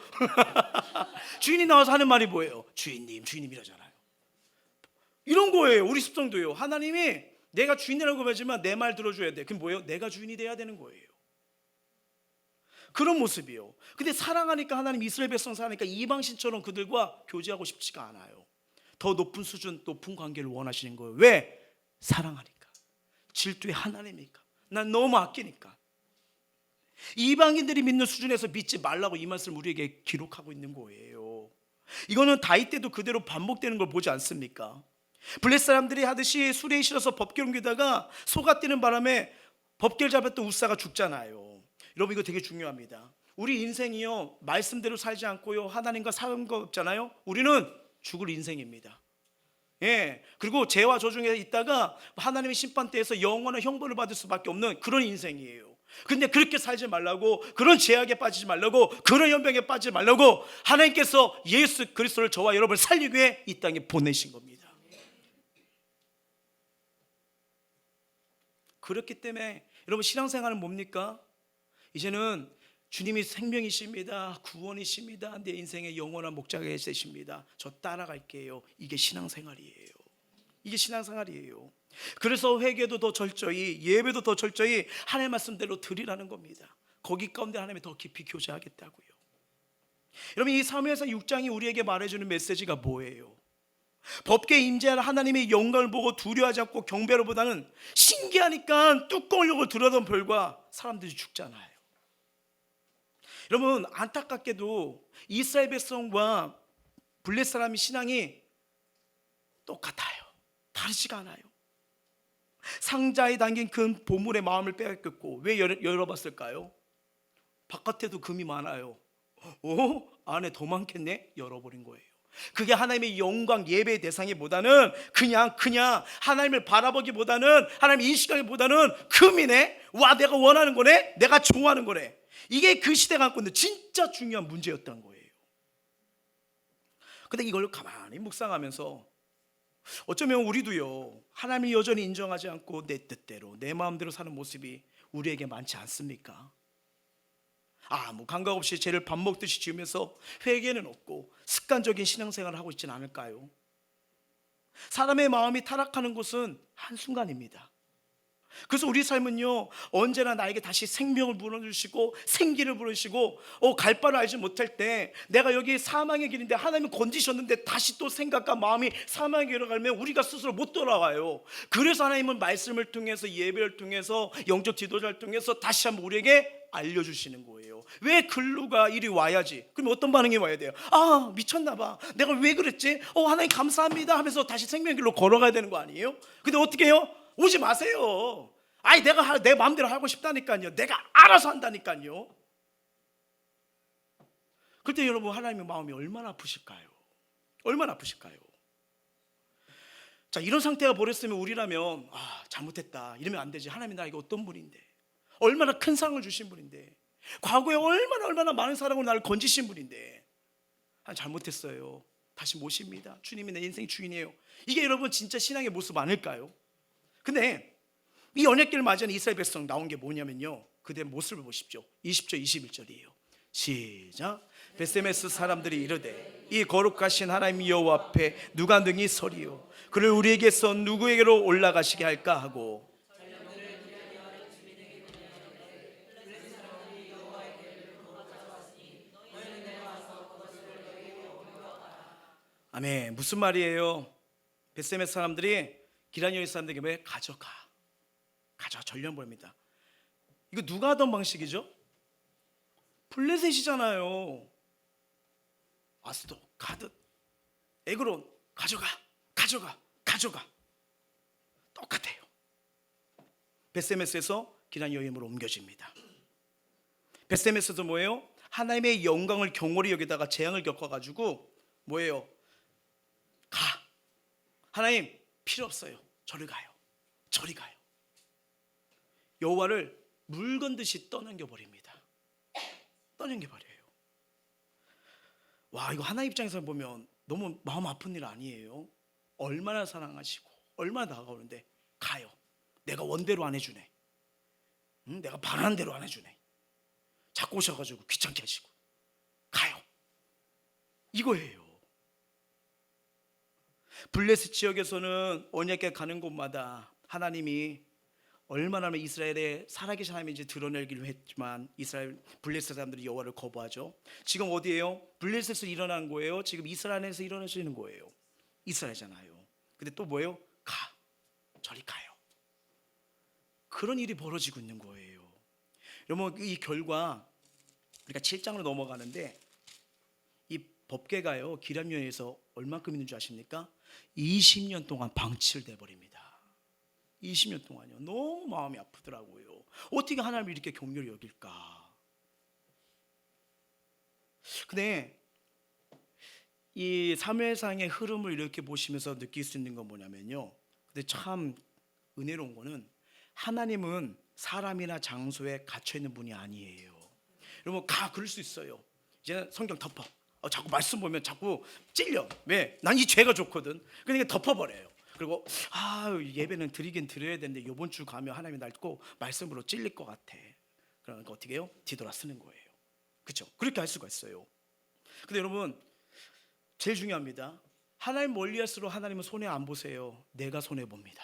주인이 나와서 하는 말이 뭐예요? 주인님, 주인님 이러잖아요. 이런 거예요. 우리 습성도요. 하나님이 내가 주인이라고 하지만 내 말 들어줘야 돼. 그럼 뭐예요? 내가 주인이 돼야 되는 거예요. 그런 모습이요. 근데 사랑하니까 하나님 이스라엘 백성 사랑하니까 이방신처럼 그들과 교제하고 싶지가 않아요. 더 높은 수준, 높은 관계를 원하시는 거예요. 왜? 사랑하니까. 질투의 하나님이니까. 난 너무 아끼니까. 이방인들이 믿는 수준에서 믿지 말라고 이 말씀을 우리에게 기록하고 있는 거예요. 이거는 다윗 때도 그대로 반복되는 걸 보지 않습니까? 블레 사람들이 하듯이 수레에 실어서 법궤를 옮기다가 소가 뛰는 바람에 법궤를 잡았던 우사가 죽잖아요. 여러분, 이거 되게 중요합니다. 우리 인생이요, 말씀대로 살지 않고요, 하나님과 사는 거 없잖아요. 우리는 죽을 인생입니다. 예, 그리고 죄와 저중에 있다가 하나님의 심판대에서 영원한 형벌을 받을 수밖에 없는 그런 인생이에요. 근데 그렇게 살지 말라고, 그런 죄악에 빠지지 말라고, 그런 연병에 빠지지 말라고 하나님께서 예수 그리스도를 저와 여러분을 살리기 위해 이 땅에 보내신 겁니다. 그렇기 때문에 여러분, 신앙생활은 뭡니까? 이제는 주님이 생명이십니다. 구원이십니다. 내 인생의 영원한 목자가 되십니다. 저 따라갈게요. 이게 신앙생활이에요. 이게 신앙생활이에요. 그래서 회개도 더 철저히, 예배도 더 철저히 하나님의 말씀대로 드리라는 겁니다. 거기 가운데 하나님이 더 깊이 교제하겠다고요. 여러분, 이 사무엘상 6장이 우리에게 말해주는 메시지가 뭐예요? 법궤 임재할 하나님의 영광을 보고 두려워하지 않고 경배로보다는 신기하니까 뚜껑을 열고 들여다본 별과 사람들이 죽잖아요. 여러분, 안타깝게도 이스라엘 백성과 블레 사람의 신앙이 똑같아요. 다르지가 않아요. 상자에 담긴 금 보물의 마음을 빼앗겼고, 왜 열어봤을까요? 바깥에도 금이 많아요. 안에 더 많겠네? 열어버린 거예요. 그게 하나님의 영광 예배의 대상이보다는 그냥 하나님을 바라보기보다는, 하나님 인식하기보다는 금이네? 와, 내가 원하는 거네? 내가 좋아하는 거네? 이게 그 시대가 갖고 있는 진짜 중요한 문제였던 거예요. 근데 이걸 가만히 묵상하면서 어쩌면 우리도요, 하나님을 여전히 인정하지 않고 내 뜻대로 내 마음대로 사는 모습이 우리에게 많지 않습니까? 아무 감각 없이 죄를 밥 먹듯이 지으면서 회개는 없고 습관적인 신앙생활을 하고 있지는 않을까요? 사람의 마음이 타락하는 것은 한순간입니다. 그래서 우리 삶은요, 언제나 나에게 다시 생명을 불어주시고 생기를 불어주시고, 갈 바를 알지 못할 때 내가 여기 사망의 길인데 하나님은 건지셨는데 다시 또 생각과 마음이 사망의 길로 가면 우리가 스스로 못 돌아와요. 그래서 하나님은 말씀을 통해서, 예배를 통해서, 영적 지도자를 통해서 다시 한번 우리에게 알려주시는 거예요. 왜 글루가 이리 와야지? 그럼 어떤 반응이 와야 돼요? 아, 미쳤나 봐, 내가 왜 그랬지? 하나님 감사합니다 하면서 다시 생명의 길로 걸어가야 되는 거 아니에요? 근데 어떻게 해요? 오지 마세요. 아니, 내가 내 마음대로 하고 싶다니까요. 내가 알아서 한다니까요. 그때 여러분, 하나님의 마음이 얼마나 아프실까요? 얼마나 아프실까요? 자, 이런 상태가 버렸으면 우리라면 잘못했다 이러면 안 되지. 하나님이 나에게 어떤 분인데, 얼마나 큰 사랑을 주신 분인데, 과거에 얼마나 많은 사랑으로 나를 건지신 분인데, 잘못했어요, 다시 모십니다, 주님이 내 인생의 주인이에요. 이게 여러분 진짜 신앙의 모습 아닐까요? 근데 이 언약궤를 맞이하는 이스라엘 백성 나온 게 뭐냐면요, 그들의 모습을 보십시오. 20절 21절이에요 시작. 베세메스 사람들이 이르되 이 거룩하신 하나님 여호와 앞에 누가 능히 서리요? 그를 우리에게서 누구에게로 올라가시게 할까 하고. 아멘. 무슨 말이에요? 베세메스 사람들이 기란 여인 사람들에게 왜 가져가 전령벌입니다. 이거 누가 하던 방식이죠? 블레셋이잖아요. 아스도, 가드, 에그론, 가져가 똑같아요. 베세메스에서 기란 여인으로 옮겨집니다. 베세메스도 뭐예요? 하나님의 영광을 경홀히 여기다가 재앙을 겪어가지고 뭐예요? 하나님 필요 없어요, 저리 가요. 여호와를 물건듯이 떠넘겨버립니다. 떠넘겨버려요. 와, 이거 하나님 입장에서 보면 너무 마음 아픈 일 아니에요? 얼마나 사랑하시고 얼마나 다가오는데 가요. 내가 원대로 안 해주네, 내가 바라는 대로 안 해주네, 자꾸 오셔가지고 귀찮게 하시고 가요. 이거예요. 블레셋 지역에서는 언약궤 가는 곳마다 하나님이 얼마나 이스라엘의 살아계신 하나님인지 드러내기로 했지만 이스라엘 블레셋 사람들이 여호와를 거부하죠. 지금 어디예요? 블레셋에서 일어난 거예요? 지금 이스라엘에서 일어나시는 거예요? 이스라엘잖아요. 근데 또 뭐예요? 저리 가요. 그런 일이 벌어지고 있는 거예요. 여러분, 이 결과 우리가 7장으로 넘어가는데 이 법궤가요, 기람여에서 얼마큼 있는 줄 아십니까? 20년 동안 방치돼 버립니다. 20년 동안요. 너무 마음이 아프더라고요. 어떻게 하나님이 이렇게 긍휼히 여길까? 근데 이 사무엘상의 흐름을 이렇게 보시면서 느낄 수 있는 건 뭐냐면요, 근데 참 은혜로운 거는 하나님은 사람이나 장소에 갇혀 있는 분이 아니에요. 여러분, 그럴 수 있어요. 이제 성경 덮어. 자꾸 말씀 보면 자꾸 찔려. 왜? 난 이 죄가 좋거든. 그러니까 덮어버려요. 그리고 예배는 드리긴 드려야 되는데 이번 주 가면 하나님이 날 꼭 말씀으로 찔릴 것 같아. 그러니까 어떻게 해요? 뒤돌아 쓰는 거예요. 그렇죠? 그렇게 할 수가 있어요. 근데 여러분, 제일 중요합니다. 하나님 멀리할수록 하나님은 손해 안 보세요. 내가 손해 봅니다.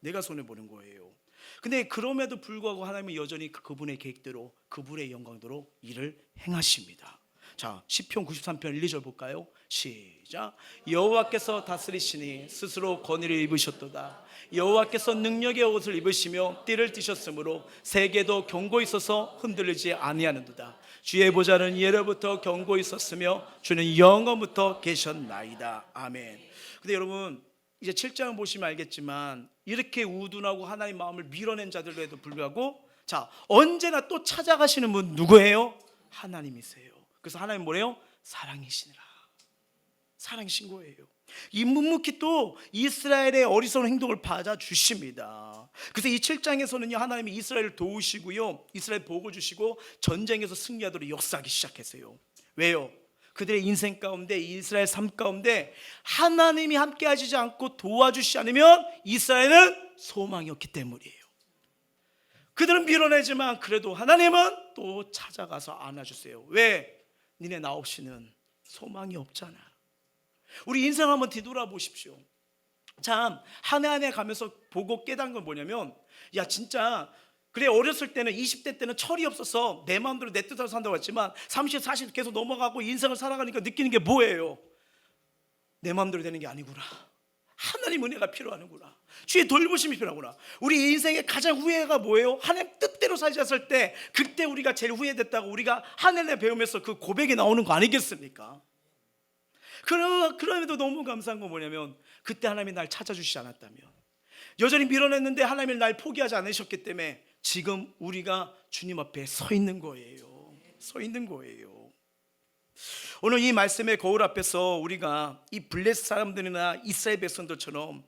내가 손해 보는 거예요. 근데 그럼에도 불구하고 하나님은 여전히 그분의 계획대로, 그분의 영광대로 일을 행하십니다. 자, 시편 93편 1, 2절 볼까요? 시작. 여호와께서 다스리시니 스스로 권위를 입으셨도다. 여호와께서 능력의 옷을 입으시며 띠를 띠셨으므로 세계도 견고히 있어서 흔들리지 아니하는도다. 주의 보좌는 예로부터 견고히 있었으며 주는 영원부터 계셨나이다. 아멘. 근데 여러분, 이제 7장을 보시면 알겠지만 이렇게 우둔하고 하나님 마음을 밀어낸 자들에도 불구하고 언제나 또 찾아가시는 분 누구예요? 하나님이세요. 그래서 하나님 뭐래요? 사랑이시니라. 사랑이신 거예요. 이 묵묵히 또 이스라엘의 어리석은 행동을 받아주십니다. 그래서 이 7장에서는요, 하나님이 이스라엘을 도우시고요, 이스라엘 복을 주시고 전쟁에서 승리하도록 역사하기 시작했어요. 왜요? 그들의 인생 가운데, 이스라엘 삶 가운데 하나님이 함께 하시지 않고 도와주시지 않으면 이스라엘은 소망이 없기 때문이에요. 그들은 밀어내지만 그래도 하나님은 또 찾아가서 안아주세요. 왜? 니네 나 없이는 소망이 없잖아. 우리 인생 한번 뒤돌아보십시오. 참 한 해 한 해 가면서 보고 깨달은 건 뭐냐면, 야 진짜 그래, 어렸을 때는 20대 때는 철이 없어서 내 마음대로 내 뜻대로 산다고 했지만 30, 40 계속 넘어가고 인생을 살아가니까 느끼는 게 뭐예요? 내 마음대로 되는 게 아니구나. 하나님 은혜가 필요하는구나. 주의 돌보심이 필요하구나. 우리 인생의 가장 후회가 뭐예요? 하나님 뜻대로 살지 않았을 때, 그때 우리가 제일 후회됐다고 우리가 한 해 배우면서 그 고백이 나오는 거 아니겠습니까? 그럼에도 너무 감사한 건 뭐냐면, 그때 하나님이 날 찾아주시지 않았다면, 여전히 밀어냈는데 하나님이 날 포기하지 않으셨기 때문에 지금 우리가 주님 앞에 서 있는 거예요. 서 있는 거예요. 오늘 이 말씀의 거울 앞에서 우리가 이 블레스 사람들이나 이스라엘 백성들처럼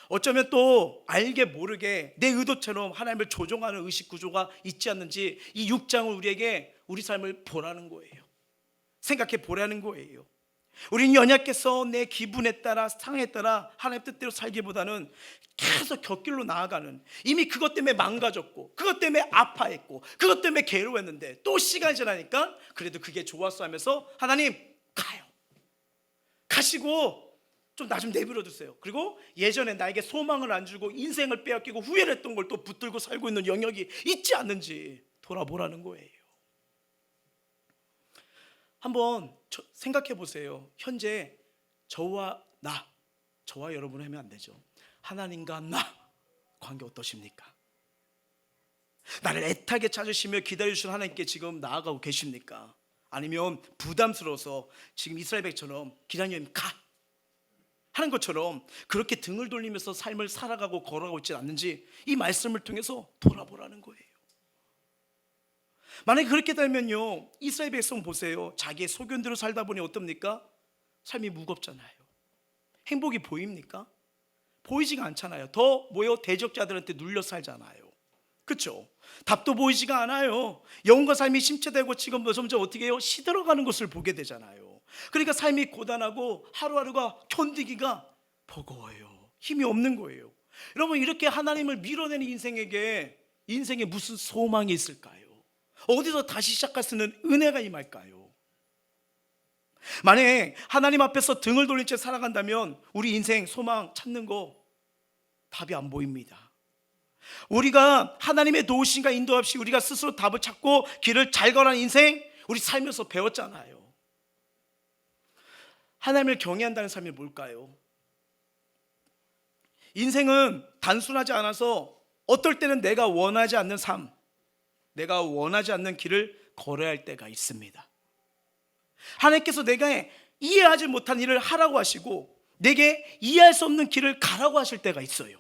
어쩌면 또 알게 모르게 내 의도처럼 하나님을 조종하는 의식 구조가 있지 않는지, 이 6장을 우리에게 우리 삶을 보라는 거예요. 생각해 보라는 거예요. 우리는 연약해서 내 기분에 따라 상황에 따라 하나님 뜻대로 살기보다는 계속 곁길로 나아가는, 이미 그것 때문에 망가졌고 그것 때문에 아파했고 그것 때문에 괴로웠는데 또 시간이 지나니까 그래도 그게 좋았어 하면서 하나님 가요, 가시고 좀 나 좀 내버려 두세요. 그리고 예전에 나에게 소망을 안 주고 인생을 빼앗기고 후회를 했던 걸 또 붙들고 살고 있는 영역이 있지 않는지 돌아보라는 거예요. 한번 생각해 보세요. 현재 저와 여러분 하면 안 되죠. 하나님과 나 관계 어떠십니까? 나를 애타게 찾으시며 기다려주신 하나님께 지금 나아가고 계십니까? 아니면 부담스러워서 지금 이스라엘 백처럼 기다님 가 하는 것처럼 그렇게 등을 돌리면서 삶을 살아가고 걸어가고 있지 않는지, 이 말씀을 통해서 돌아보라는 거예요. 만약에 그렇게 되면요, 이스라엘 백성 보세요. 자기의 소견대로 살다 보니 어떻습니까? 삶이 무겁잖아요. 행복이 보입니까? 보이지가 않잖아요. 더 대적자들한테 눌려 살잖아요. 그렇죠? 답도 보이지가 않아요. 영혼과 삶이 심체되고 지금 점점 어떻게 해요? 시들어가는 것을 보게 되잖아요. 그러니까 삶이 고단하고 하루하루가 견디기가 버거워요. 힘이 없는 거예요. 여러분, 이렇게 하나님을 밀어내는 인생에 무슨 소망이 있을까요? 어디서 다시 시작할 수 있는 은혜가 임할까요? 만약에 하나님 앞에서 등을 돌린 채 살아간다면 우리 인생 소망 찾는 거 답이 안 보입니다. 우리가 하나님의 도우심과 인도 없이 우리가 스스로 답을 찾고 길을 잘 걸어가는 인생, 우리 살면서 배웠잖아요. 하나님을 경외한다는 삶이 뭘까요? 인생은 단순하지 않아서 어떨 때는 내가 원하지 않는 삶, 내가 원하지 않는 길을 걸어야 할 때가 있습니다. 하나님께서 내가 이해하지 못한 일을 하라고 하시고 내게 이해할 수 없는 길을 가라고 하실 때가 있어요.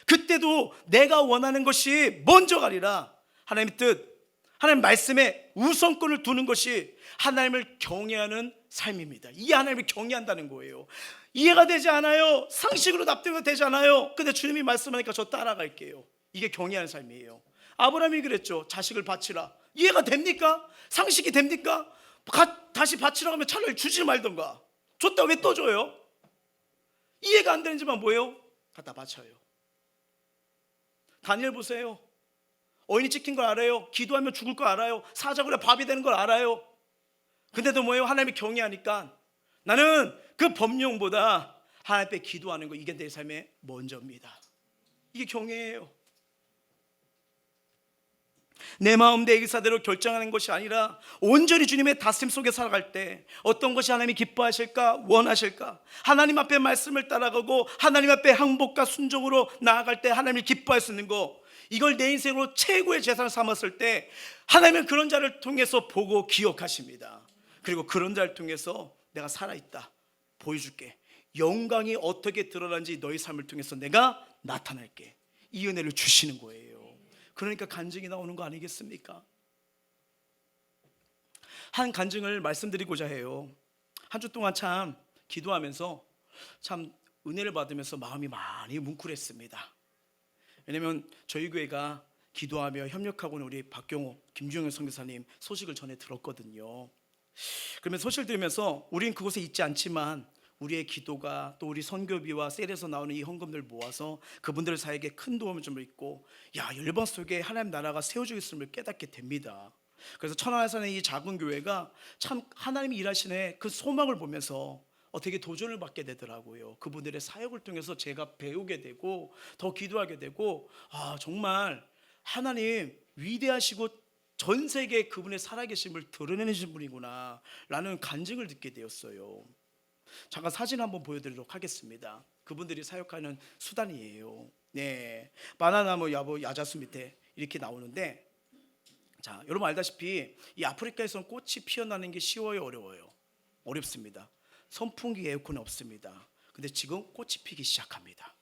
그때도 내가 원하는 것이 먼저 가리라, 하나님의 뜻, 하나님 말씀에 우선권을 두는 것이 하나님을 경외하는 삶입니다. 이 하나님을 경외한다는 거예요. 이해가 되지 않아요. 상식으로 납득이 되지 않아요. 근데 주님이 말씀하니까 저 따라갈게요. 이게 경외하는 삶이에요. 아브라함이 그랬죠. 자식을 바치라. 이해가 됩니까? 상식이 됩니까? 다시 바치라고 하면 차라리 주지 말던가. 줬다 왜 또 줘요? 이해가 안 되는지만 뭐예요? 갖다 바쳐요. 다니엘 보세요. 어인이 찍힌 걸 알아요. 기도하면 죽을 걸 알아요. 사자굴에 밥이 되는 걸 알아요. 근데도 뭐예요? 하나님이 경외하니까 나는 그 법령보다 하나님 앞에 기도하는 거, 이게 내 삶의 먼저입니다. 이게 경외예요. 내 마음 내 의사대로 결정하는 것이 아니라 온전히 주님의 다스림 속에 살아갈 때 어떤 것이 하나님이 기뻐하실까, 원하실까, 하나님 앞에 말씀을 따라가고 하나님 앞에 항복과 순종으로 나아갈 때 하나님이 기뻐할 수 있는 거, 이걸 내 인생으로 최고의 재산을 삼았을 때 하나님은 그런 자를 통해서 보고 기억하십니다. 그리고 그런 자를 통해서 내가 살아있다 보여줄게, 영광이 어떻게 드러난지 너희 삶을 통해서 내가 나타낼게, 이 은혜를 주시는 거예요. 그러니까 간증이 나오는 거 아니겠습니까? 한 간증을 말씀드리고자 해요. 한 주 동안 참 기도하면서 참 은혜를 받으면서 마음이 많이 뭉클했습니다. 왜냐면 저희 교회가 기도하며 협력하고 있는 우리 박경호, 김주영 선교사님 소식을 전해 들었거든요. 그러면 소식을 들으면서 우리는 그곳에 있지 않지만 우리의 기도가 또 우리 선교비와 셀에서 나오는 이 헌금들을 모아서 그분들 사이에 큰 도움을 좀 있고, 열방 속에 하나님 나라가 세워지고 있음을 깨닫게 됩니다. 그래서 천안에서는 이 작은 교회가 참 하나님이 일하시는 그 소망을 보면서 되게 도전을 받게 되더라고요. 그분들의 사역을 통해서 제가 배우게 되고 더 기도하게 되고, 정말 하나님 위대하시고 전 세계에 그분의 살아계심을 드러내신 분이구나 라는 간증을 듣게 되었어요. 잠깐 사진 한번 보여드리도록 하겠습니다. 그분들이 사역하는 수단이에요. 네, 바나나무 야자수 밑에 이렇게 나오는데, 자, 여러분 알다시피 이 아프리카에서는 꽃이 피어나는 게 쉬워요, 어려워요? 어렵습니다. 선풍기, 에어컨이 없습니다. 근데 지금 꽃이 피기 시작합니다.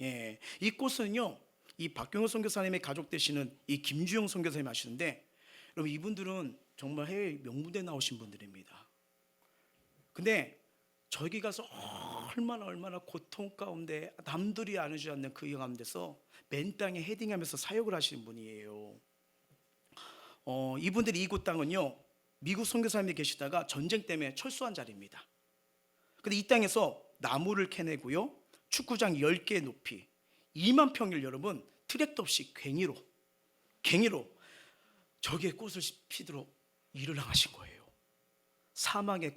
예, 이 꽃은요, 이 박경호 선교사님의 가족 되시는 이 김주영 선교사님 하시는데, 여러분 이분들은 정말 해외 명무대 나오신 분들입니다. 근데 저기 가서 얼마나 고통 가운데 남들이 아는지 않는 그 가운데서 맨 땅에 헤딩하면서 사역을 하시는 분이에요. 이분들이 이곳 땅은요, 미국 선교사님이 계시다가 전쟁 때문에 철수한 자리입니다. 근데 이 땅에서 나무를 캐내고요, 축구장 10개 높이 2만 평을 여러분 트랙도 없이 괭이로 저기에 꽃을 피도록 일을 하신 거예요. 사막의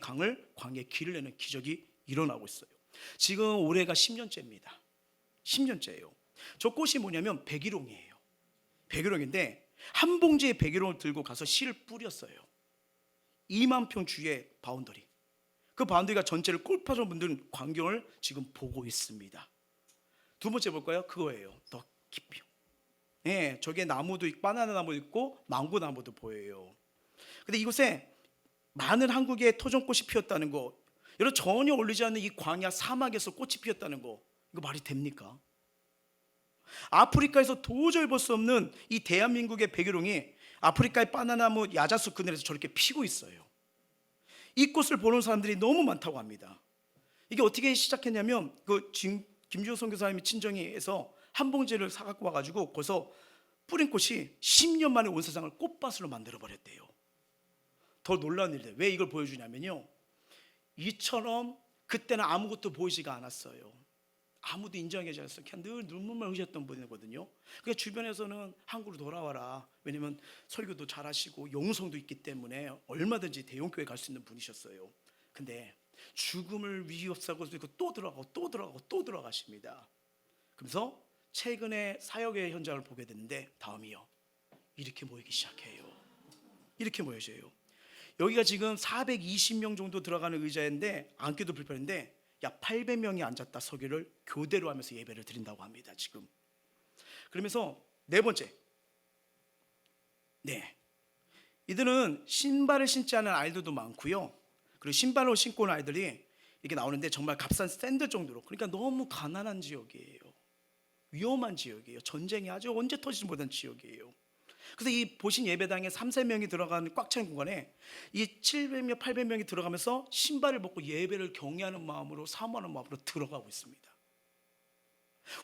강을 광야에 길을 내는 기적이 일어나고 있어요. 지금 올해가 10년째입니다. 10년째예요. 저 꽃이 뭐냐면 백일홍이에요. 백일홍인데 한 봉지의 백일홍을 들고 가서 씨를 뿌렸어요. 2만 평 주의 바운더리. 그 바운더리가 전체를 골파전 분들은 광경을 지금 보고 있습니다. 두 번째 볼까요? 그거예요. 더 깊이. 예, 저게 나무도 있고 바나나 나무도 있고 망고 나무도 보여요. 근데 이곳에 많은 한국의 토종꽃이 피었다는 거, 여러분 전혀 어울리지 않는 이 광야 사막에서 꽃이 피었다는 거, 이거 말이 됩니까? 아프리카에서 도저히 볼 수 없는 이 대한민국의 백일홍이 아프리카의 바나나무 야자수 그늘에서 저렇게 피고 있어요. 이 꽃을 보는 사람들이 너무 많다고 합니다. 이게 어떻게 시작했냐면 김주호 선교사님이 친정에서 한 봉지를 사갖고 와가지고 거기서 뿌린 꽃이 10년 만에 온 세상을 꽃밭으로 만들어 버렸대요. 더 놀라운 일이에요. 왜 이걸 보여주냐면요, 이처럼 그때는 아무것도 보이지가 않았어요. 아무도 인정하지 않았어요. 그냥 늘 눈물만 흘렸던 분이거든요. 그러니까 주변에서는 한국으로 돌아와라, 왜냐면 설교도 잘하시고 영성도 있기 때문에 얼마든지 대형교회 갈 수 있는 분이셨어요. 근데 죽음을 위협사고 또 들어가십니다. 그래서 최근에 사역의 현장을 보게 됐는데, 다음이요, 이렇게 모이기 시작해요. 이렇게 모여져요. 여기가 지금 420명 정도 들어가는 의자인데 앉기도 불편한데, 약 800명이 앉았다 서기를 교대로 하면서 예배를 드린다고 합니다. 지금. 그러면서 네 번째, 이들은 신발을 신지 않은 아이들도 많고요, 그리고 신발을 신고 온 아이들이 이렇게 나오는데 정말 값싼 샌들 정도로, 그러니까 너무 가난한 지역이에요. 위험한 지역이에요. 전쟁이 아주 언제 터지지 못한 지역이에요. 그래서 이 보신 예배당에 3, 4명이 들어가는 꽉 찬 공간에 이 700명, 800명이 들어가면서 신발을 벗고 예배를 경외하는 마음으로, 사모하는 마음으로 들어가고 있습니다.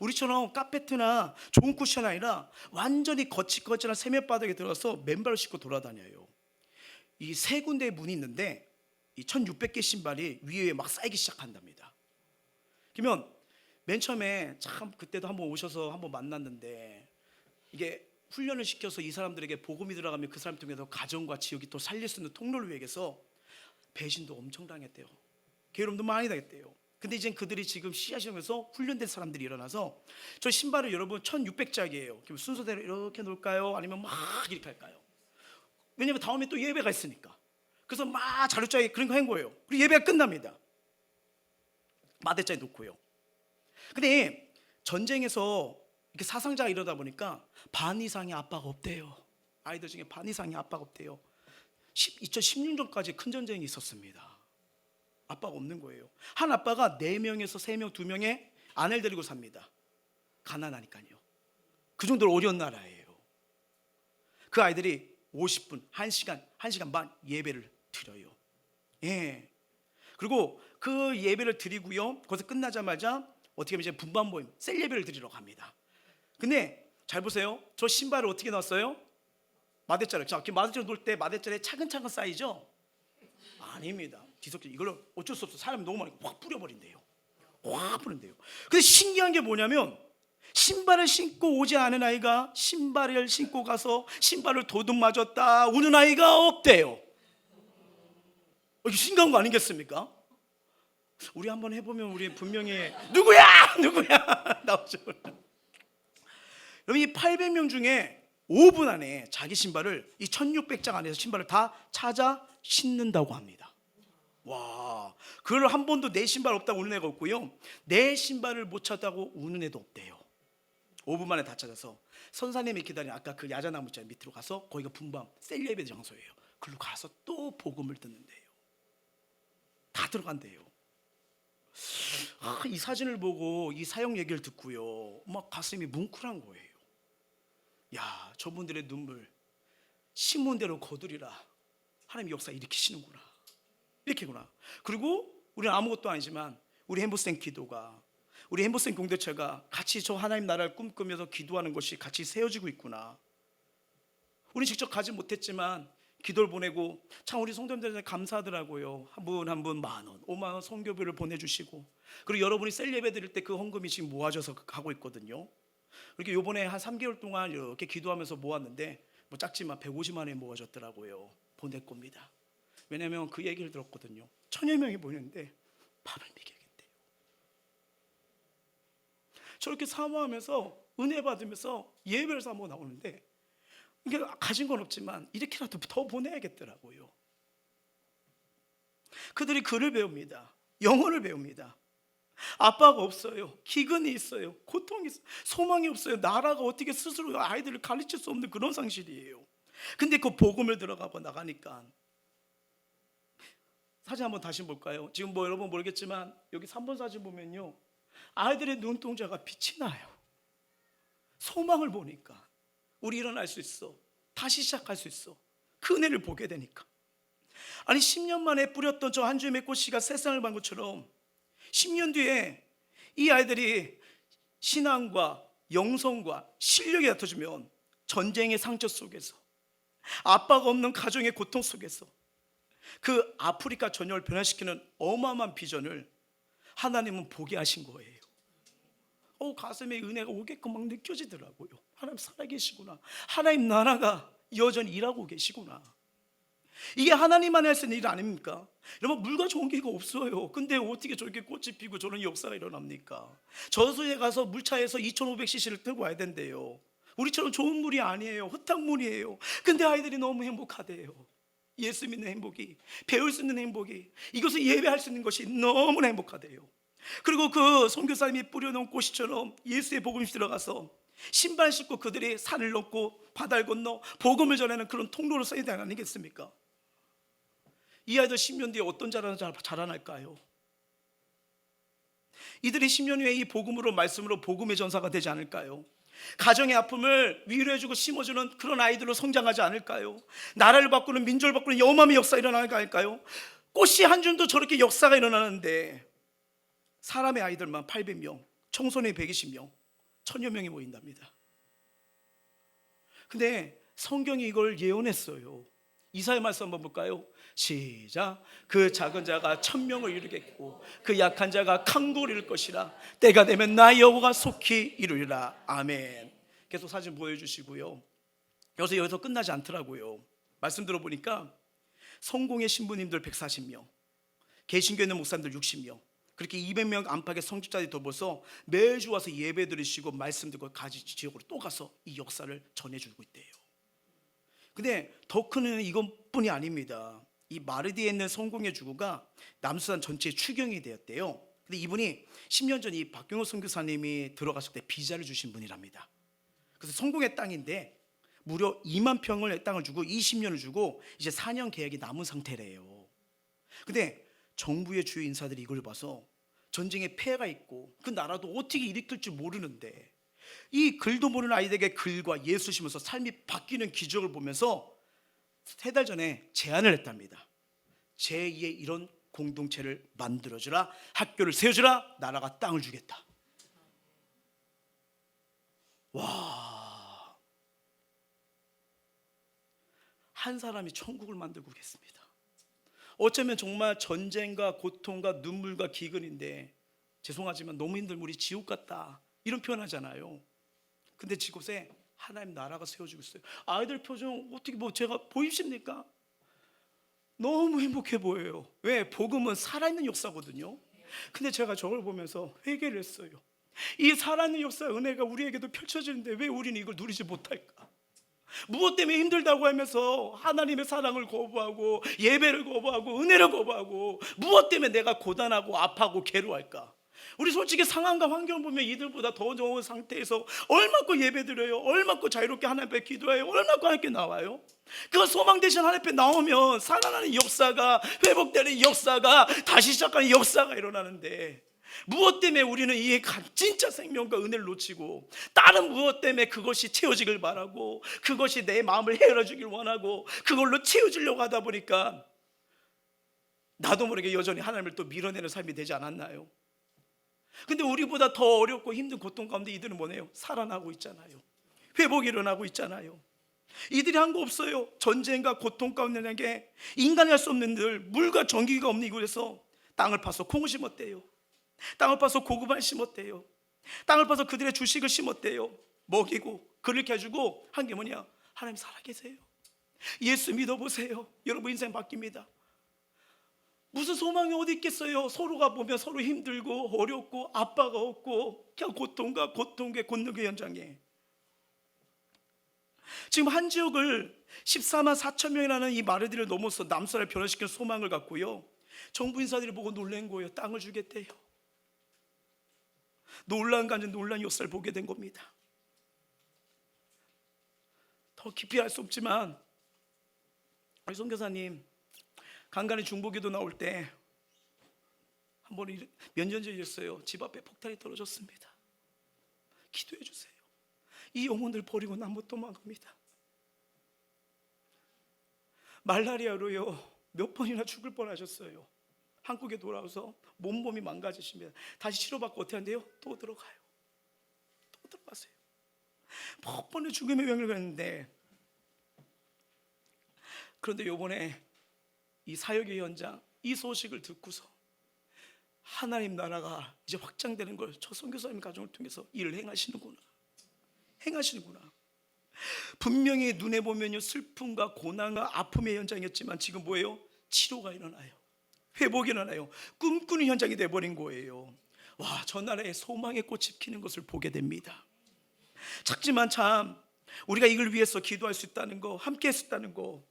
우리처럼 카페트나 좋은 쿠션 아니라 완전히 거칠거칠한 세면바닥에 들어가서 맨발을 신고 돌아다녀요. 이 세 군데의 문이 있는데 이 1600개 신발이 위에 막 쌓이기 시작한답니다. 그러면 맨 처음에 참 그때도 한번 오셔서 한번 만났는데, 이게 훈련을 시켜서 이 사람들에게 복음이 들어가면 그 사람 통해서 가정과 지역이 또 살릴 수 있는 통로를 위해서 배신도 엄청 당했대요. 괴롭힘도 많이 당했대요. 근데 이제 그들이 지금 씨앗이면서 훈련된 사람들이 일어나서, 저 신발을 여러분 1600짝이에요. 그럼 순서대로 이렇게 놓을까요? 아니면 막 이렇게 할까요? 왜냐면 다음에 또 예배가 있으니까. 그래서 막 자루짝에 그런 거 한 거예요. 그리고 예배가 끝납니다. 마대자에 놓고요. 근데 전쟁에서 이렇게 사상자가 이러다 보니까 반 이상의 아빠가 없대요. 아이들 중에 반 이상의 아빠가 없대요. 2016년까지 큰 전쟁이 있었습니다. 아빠가 없는 거예요. 한 아빠가 4명에서 3명, 2명의 아내를 데리고 삽니다. 가난하니까요. 그 정도로 어려운 나라예요. 그 아이들이 50분, 1시간 반 예배를 드려요. 예. 그리고 그 예배를 드리고요, 거기서 끝나자마자 어떻게 하면 이제 분반 모임, 셀 예배를 드리러 갑니다. 근데 잘 보세요. 저 신발을 어떻게 놨어요? 마대자루. 자, 마대자루 놓을 때 마대자루에 차근차근 쌓이죠? 아닙니다. 뒤섞여. 이걸로 어쩔 수 없어. 사람이 너무 많으니까 확 뿌려버린대요. 확 뿌린대요. 근데 신기한 게 뭐냐면, 신발을 신고 오지 않은 아이가 신발을 신고 가서 신발을 도둑 맞았다 우는 아이가 없대요. 이게 신기한 거 아니겠습니까? 우리 한번 해보면 우리 분명히 누구야 누구야 나오죠. 여러분 이 800명 중에 5분 안에 자기 신발을 이 1600장 안에서 신발을 다 찾아 신는다고 합니다. 와, 그걸 한 번도 내 신발 없다고 우는 애가 없고요, 내 신발을 못 찾다고 우는 애도 없대요. 5분 만에 다 찾아서 선사님이 기다린 아까 그 야자나무 자 밑으로 가서 거기가 분방 셀예배 장소예요. 그리고 가서 또 복음을 듣는데요. 다 들어간대요. 이 사진을 보고 이 사역 얘기를 듣고요, 막 가슴이 뭉클한 거예요. 야, 저분들의 눈물 심은 대로 거두리라. 하나님 역사 일으키시는구나, 이렇게구나. 그리고 우리는 아무것도 아니지만 우리 햄버생 기도가, 우리 햄버생 공동체가 같이 저 하나님 나라를 꿈꾸면서 기도하는 것이 같이 세워지고 있구나. 우리 직접 가지 못했지만 기도를 보내고 참 우리 성도님들한테 감사하더라고요. 한 분 한 분 10,000원, 50,000원 선교비를 보내주시고, 그리고 여러분이 셀 예배 드릴 때 그 헌금이 지금 모아져서 가고 있거든요. 이렇게 요번에 한 3개월 동안 이렇게 기도하면서 모았는데 뭐 작지만 150만 원이 모아졌더라고요. 보낼 겁니다. 왜냐하면 그 얘기를 들었거든요. 1000여 명이 모였는데 밥을 먹여야겠대요. 저렇게 사모하면서 은혜 받으면서 예배를 사모 나오는데 이게 가진 건 없지만 이렇게라도 더 보내야겠더라고요. 그들이 글을 배웁니다. 영어를 배웁니다. 아빠가 없어요. 기근이 있어요. 고통이 있어요. 소망이 없어요. 나라가 어떻게 스스로 아이들을 가르칠 수 없는 그런 상실이에요. 근데 그 복음을 들어가고 나가니까, 사진 한번 다시 볼까요? 지금 뭐 여러분 모르겠지만 여기 3번 사진 보면요, 아이들의 눈동자가 빛이 나요. 소망을 보니까 우리 일어날 수 있어, 다시 시작할 수 있어. 그 은혜를 보게 되니까. 아니 10년 만에 뿌렸던 저 한 주의 꽃씨가 세상을 반 것처럼 10년 뒤에 이 아이들이 신앙과 영성과 실력이 갖춰지면 전쟁의 상처 속에서, 아빠가 없는 가정의 고통 속에서 그 아프리카 전역을 변화시키는 어마어마한 비전을 하나님은 보게 하신 거예요. 가슴에 은혜가 오게끔 막 느껴지더라고요. 하나님 살아계시구나. 하나님 나라가 여전히 일하고 계시구나. 이게 하나님만이 할 수 있는 일 아닙니까? 여러분 물과 좋은 기가 없어요. 근데 어떻게 저렇게 꽃이 피고 저런 역사가 일어납니까? 저수지에 가서 물차에서 2500cc를 들고 와야 된대요. 우리처럼 좋은 물이 아니에요. 흙탕물이에요. 근데 아이들이 너무 행복하대요. 예수 믿는 행복이, 배울 수 있는 행복이, 이것을 예배할 수 있는 것이 너무나 행복하대요. 그리고 그 선교사님이 뿌려놓은 꽃이처럼 예수의 복음이 들어가서 신발 신고 그들이 산을 넘고 바다를 건너 복음을 전하는 그런 통로로 써야 되는 아니겠습니까? 이 아이들 10년 뒤에 어떤 자라날까요? 이들이 10년 후에 이 복음으로, 말씀으로 복음의 전사가 되지 않을까요? 가정의 아픔을 위로해주고 심어주는 그런 아이들로 성장하지 않을까요? 나라를 바꾸는, 민족을 바꾸는 어마어마한 역사가 일어날까요? 꽃이 한 줌도 저렇게 역사가 일어나는데 사람의 아이들만 800명, 청소년이 120명, 1000여 명이 모인답니다. 근데 성경이 이걸 예언했어요. 이사야 말씀 한번 볼까요? 시작. 그 작은 자가 1000명을 이루겠고 그 약한 자가 강국을 이룰 것이라. 때가 되면 나 여호와가 속히 이루리라. 아멘. 계속 사진 보여주시고요. 여기서 끝나지 않더라고요. 말씀 들어보니까 성공의 신부님들 140명, 개신교에 있는 목사님들 60명, 그렇게 200명 안팎의 성직자들이 더불어서 매주 와서 예배 드리시고 말씀 듣고 가지 지역으로 또 가서 이 역사를 전해주고 있대요. 근데 더 큰 은혜는 이것뿐이 아닙니다. 이 마르디에 있는 성공의 주구가 남수단 전체에 추경이 되었대요. 근데 이분이 10년 전 이 박경호 선교사님이 들어갔을 때 비자를 주신 분이랍니다. 그래서 성공의 땅인데 무려 2만 평을 땅을 주고 20년을 주고 이제 4년 계약이 남은 상태래요. 근데 정부의 주요 인사들이 이걸 봐서 전쟁에 폐해가 있고 그 나라도 어떻게 일으킬 줄 모르는데 이 글도 모르는 아이들에게 글과 예수 심어서 삶이 바뀌는 기적을 보면서 3달 전에 제안을 했답니다. 제2의 이런 공동체를 만들어주라, 학교를 세워주라, 나라가 땅을 주겠다. 와, 한 사람이 천국을 만들고 계십니다. 어쩌면 정말 전쟁과 고통과 눈물과 기근인데, 죄송하지만 너무 힘들면 우리 지옥 같다 이런 표현하잖아요. 근데 지곳에 하나님 나라가 세워지고 있어요. 아이들 표정 어떻게 제가 보이십니까? 너무 행복해 보여요. 왜? 복음은 살아있는 역사거든요. 근데 제가 저걸 보면서 회개를 했어요. 이 살아있는 역사 은혜가 우리에게도 펼쳐지는데 왜 우리는 이걸 누리지 못할까? 무엇 때문에 힘들다고 하면서 하나님의 사랑을 거부하고 예배를 거부하고 은혜를 거부하고 무엇 때문에 내가 고단하고 아파하고 괴로워할까? 우리 솔직히 상황과 환경을 보면 이들보다 더 좋은 상태에서 얼마큼 예배드려요, 얼마큼 자유롭게 하나님 앞에 기도해요, 얼마큼 하나님께 나와요. 그 소망 대신 하나님 앞에 나오면 살아나는 역사가, 회복되는 역사가, 다시 시작하는 역사가 일어나는데 무엇 때문에 우리는 이 진짜 생명과 은혜를 놓치고 다른 무엇 때문에 그것이 채워지길 바라고 그것이 내 마음을 헤아려주길 원하고 그걸로 채워주려고 하다 보니까 나도 모르게 여전히 하나님을 또 밀어내는 삶이 되지 않았나요? 근데 우리보다 더 어렵고 힘든 고통 가운데 이들은 뭐네요? 살아나고 있잖아요. 회복이 일어나고 있잖아요. 이들이 한 거 없어요. 전쟁과 고통 가운데 게 인간이 할 수 없는 들, 물과 전기가 없는 이곳에서 땅을 파서 콩을 심었대요. 땅을 파서 고구마를 심었대요. 땅을 파서 그들의 주식을 심었대요. 먹이고 그렇게 해주고 한 게 뭐냐? 하나님 살아계세요. 예수 믿어보세요. 여러분 인생 바뀝니다. 무슨 소망이 어디 있겠어요? 서로가 보면 서로 힘들고 어렵고 아빠가 없고 그냥 고통과 고통의 곤능의 현장에 지금 한 지역을 14만 4천 명이라는 이 마르디를 넘어서 남사를 변화시키는 소망을 갖고요, 정부 인사들이 보고 놀란 거예요. 땅을 주겠대요. 놀란 간증, 놀란 역사를 보게 된 겁니다. 더 깊이 알 수 없지만 우리 선교사님 간간히 중보기도 나올 때 한 번 몇 년 전에 이랬어요. 집 앞에 폭탄이 떨어졌습니다. 기도해 주세요. 이 영혼들 버리고 난 못 도망갑니다. 말라리아로요 몇 번이나 죽을 뻔하셨어요. 한국에 돌아와서 몸이 망가지십니다. 다시 치료받고 어떻게 한대요? 또 들어가요. 또 들어가세요. 몇 번의 죽음의 여행을 갔는데, 그런데 요번에 이 사역의 현장, 이 소식을 듣고서 하나님 나라가 이제 확장되는 걸 저 선교사님 가정을 통해서 일을 행하시는구나. 분명히 눈에 보면요 슬픔과 고난과 아픔의 현장이었지만 지금 뭐예요? 치료가 일어나요. 회복이 일어나요. 꿈꾸는 현장이 돼버린 거예요. 와, 저 나라에 소망의 꽃이 피는 것을 보게 됩니다. 작지만 참 우리가 이걸 위해서 기도할 수 있다는 거, 함께 할 수 있다는 거,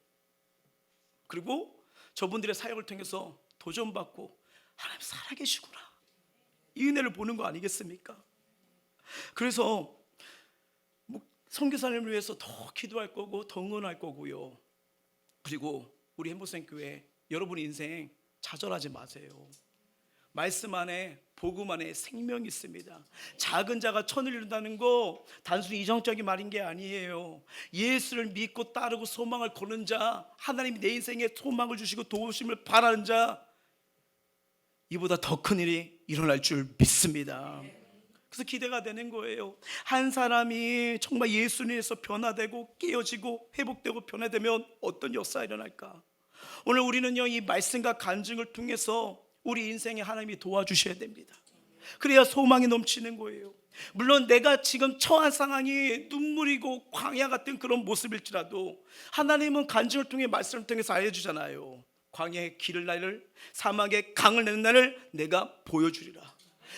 그리고 저분들의 사역을 통해서 도전받고 하나님 살아계시구나, 이 은혜를 보는 거 아니겠습니까? 그래서 선교사님을 위해서 더 기도할 거고 더 응원할 거고요. 그리고 우리 행복생교회 여러분 인생 좌절하지 마세요. 말씀 안에, 복음 안에 생명이 있습니다. 작은 자가 천을 이룬다는 거 단순히 이정적인 말인 게 아니에요. 예수를 믿고 따르고 소망을 거는 자, 하나님이 내 인생에 소망을 주시고 도우심을 바라는 자, 이보다 더 큰 일이 일어날 줄 믿습니다. 그래서 기대가 되는 거예요. 한 사람이 정말 예수님에서 변화되고 깨어지고 회복되고 변화되면 어떤 역사가 일어날까? 오늘 우리는요 이 말씀과 간증을 통해서 우리 인생에 하나님이 도와주셔야 됩니다. 그래야 소망이 넘치는 거예요. 물론 내가 지금 처한 상황이 눈물이고 광야 같은 그런 모습일지라도 하나님은 간증을 통해 말씀을 통해서 알려주잖아요. 광야의 길을 나를, 사막의 강을 내는 날을 내가 보여주리라.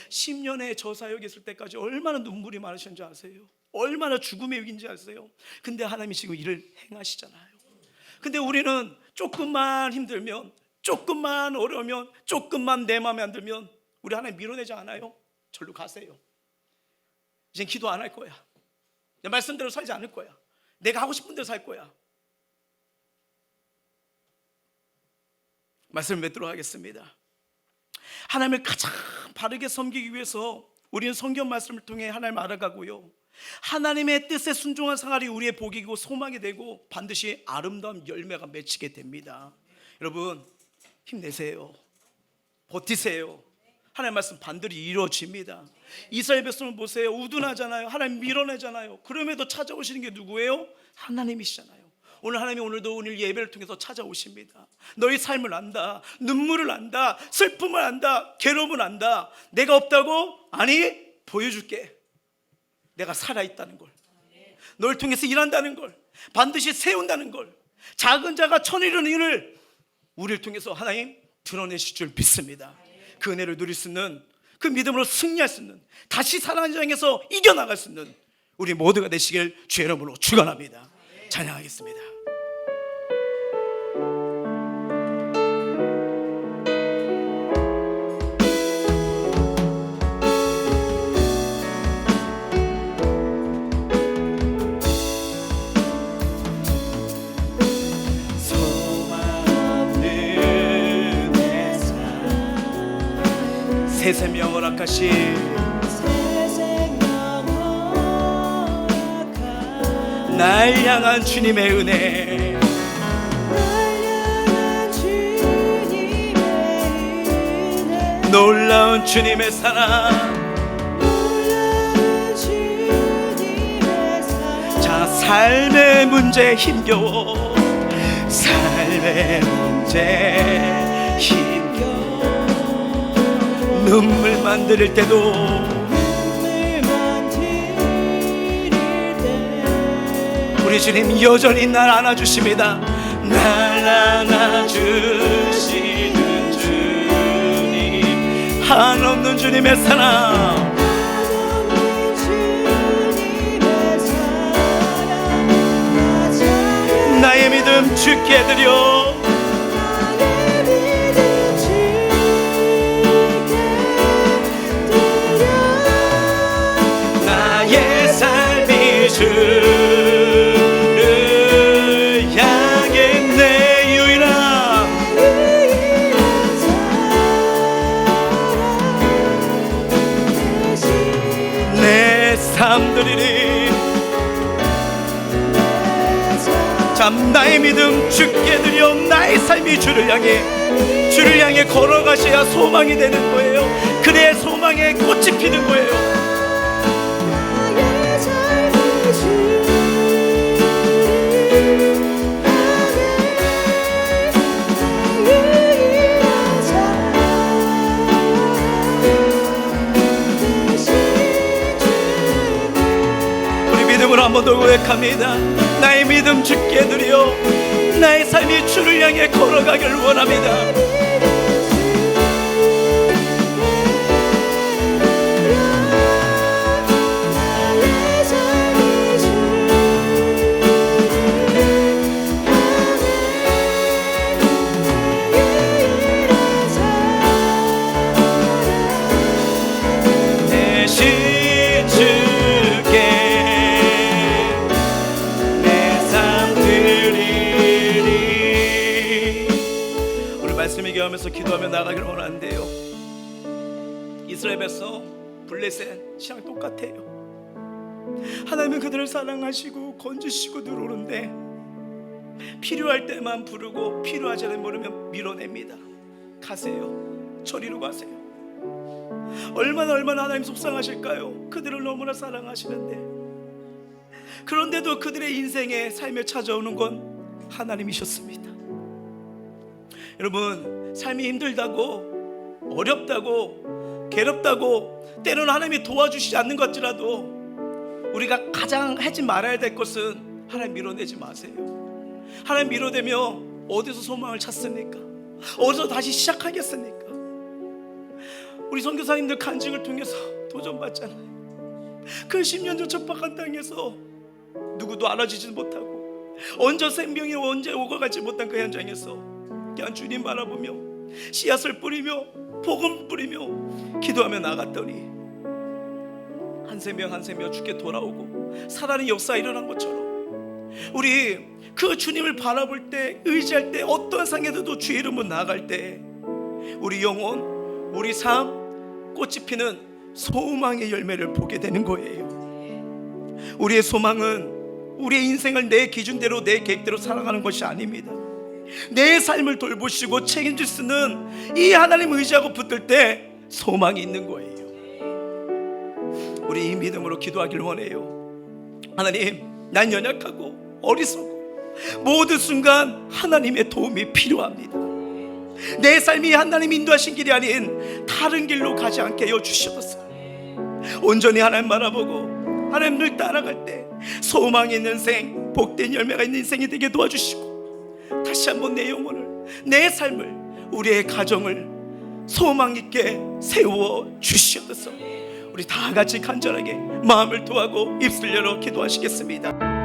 10년의 저 사역에 있을 때까지 얼마나 눈물이 많으셨는지 아세요? 얼마나 죽음의 위기인지 아세요? 근데 하나님이 지금 일을 행하시잖아요. 근데 우리는 조금만 힘들면, 조금만 어려우면, 조금만 내 마음에 안 들면 우리 하나님 밀어내지 않아요? 절로 가세요. 이젠 기도 안 할 거야. 내 말씀대로 살지 않을 거야. 내가 하고 싶은 대로 살 거야. 말씀을 맺도록 하겠습니다. 하나님을 가장 바르게 섬기기 위해서 우리는 성경 말씀을 통해 하나님을 알아가고요, 하나님의 뜻에 순종한 생활이 우리의 복이고 소망이 되고 반드시 아름다운 열매가 맺히게 됩니다. 여러분 힘내세요. 버티세요. 하나님의 말씀 반드시 이루어집니다. 이스라엘 백성을 보세요. 우둔하잖아요. 하나님 밀어내잖아요. 그럼에도 찾아오시는 게 누구예요? 하나님이시잖아요. 오늘 하나님이 오늘도 오늘 예배를 통해서 찾아오십니다. 너희 삶을 안다, 눈물을 안다, 슬픔을 안다, 괴로움을 안다. 내가 없다고? 아니, 보여줄게. 내가 살아있다는 걸, 널 통해서 일한다는 걸, 반드시 세운다는 걸, 작은 자가 천을 이루는 일을 우리를 통해서 하나님 드러내실 줄 믿습니다. 그 은혜를 누릴 수 있는, 그 믿음으로 승리할 수 있는, 다시 사랑하는 장에서 이겨나갈 수 있는 우리 모두가 되시길 주의 이름으로 축원합니다. 찬양하겠습니다. 새 생명 허락하신 날 향한 주님의 은혜, 놀라운 주님의 사랑. 자, 삶의 문제 힘겨워, 삶의 문제 힘겨워, 눈물만 들일 때도 우리 주님 여전히 날 안아주십니다. 날 안아주시는 주님, 한없는 주님의 사랑. 나의 믿음 주께 드려, 나의 삶이 주를 향해 내 유일한 내 삶 드리리. 참 나의 믿음 주께 드려, 나의 삶이 주를 향해 걸어가셔야 소망이 되는 거예요. 그래야 소망의 꽃이 피는 거예요. 우리 믿음으로 한 번 더 고백합니다. 나의 믿음 주께 드려, 나의 삶이 주를 향해 걸어가길 원합니다. 하면서 기도하며 나가기를 원하는데요, 이스라엘 백성 블레셋 취향 똑같아요. 하나님은 그들을 사랑하시고 건지시고 들어오는데 필요할 때만 부르고 필요하지 않으면 모르면 밀어냅니다. 가세요, 저리로 가세요. 얼마나 하나님 속상하실까요? 그들을 너무나 사랑하시는데, 그런데도 그들의 인생에 삶에 찾아오는 건 하나님이셨습니다. 여러분, 삶이 힘들다고, 어렵다고, 괴롭다고, 때로는 하나님이 도와주시지 않는 것 같지라도 우리가 가장 하지 말아야 될 것은 하나님 밀어내지 마세요. 하나님 밀어내며 어디서 소망을 찾습니까? 어디서 다시 시작하겠습니까? 우리 선교사님들 간증을 통해서 도전받잖아요. 그 10년 전 척박한 땅에서 누구도 알아주지 못하고 언제 생명이 언제 오고 가지 못한 그 현장에서 그냥 주님 바라보며 씨앗을 뿌리며 복음 뿌리며 기도하며 나갔더니 한 생명 주께 돌아오고 살아나는 역사가 일어난 것처럼, 우리 그 주님을 바라볼 때, 의지할 때, 어떤 상황에서도 주의 이름으로 나아갈 때 우리 영혼, 우리 삶, 꽃이 피는 소망의 열매를 보게 되는 거예요. 우리의 소망은 우리의 인생을 내 기준대로, 내 계획대로 살아가는 것이 아닙니다. 내 삶을 돌보시고 책임질 수 있는 이 하나님 의지하고 붙들 때 소망이 있는 거예요. 우리 이 믿음으로 기도하길 원해요. 하나님, 난 연약하고 어리석고 모든 순간 하나님의 도움이 필요합니다. 내 삶이 하나님 인도하신 길이 아닌 다른 길로 가지 않게 하여 주시옵소서. 온전히 하나님 바라보고 하나님을 따라갈 때 소망이 있는 인생, 복된 열매가 있는 인생이 되게 도와주시고, 다시 한번 내 영혼을, 내 삶을, 우리의 가정을 소망 있게 세워 주시옵소서. 우리 다 같이 간절하게 마음을 토하고 입술 열어 기도하시겠습니다.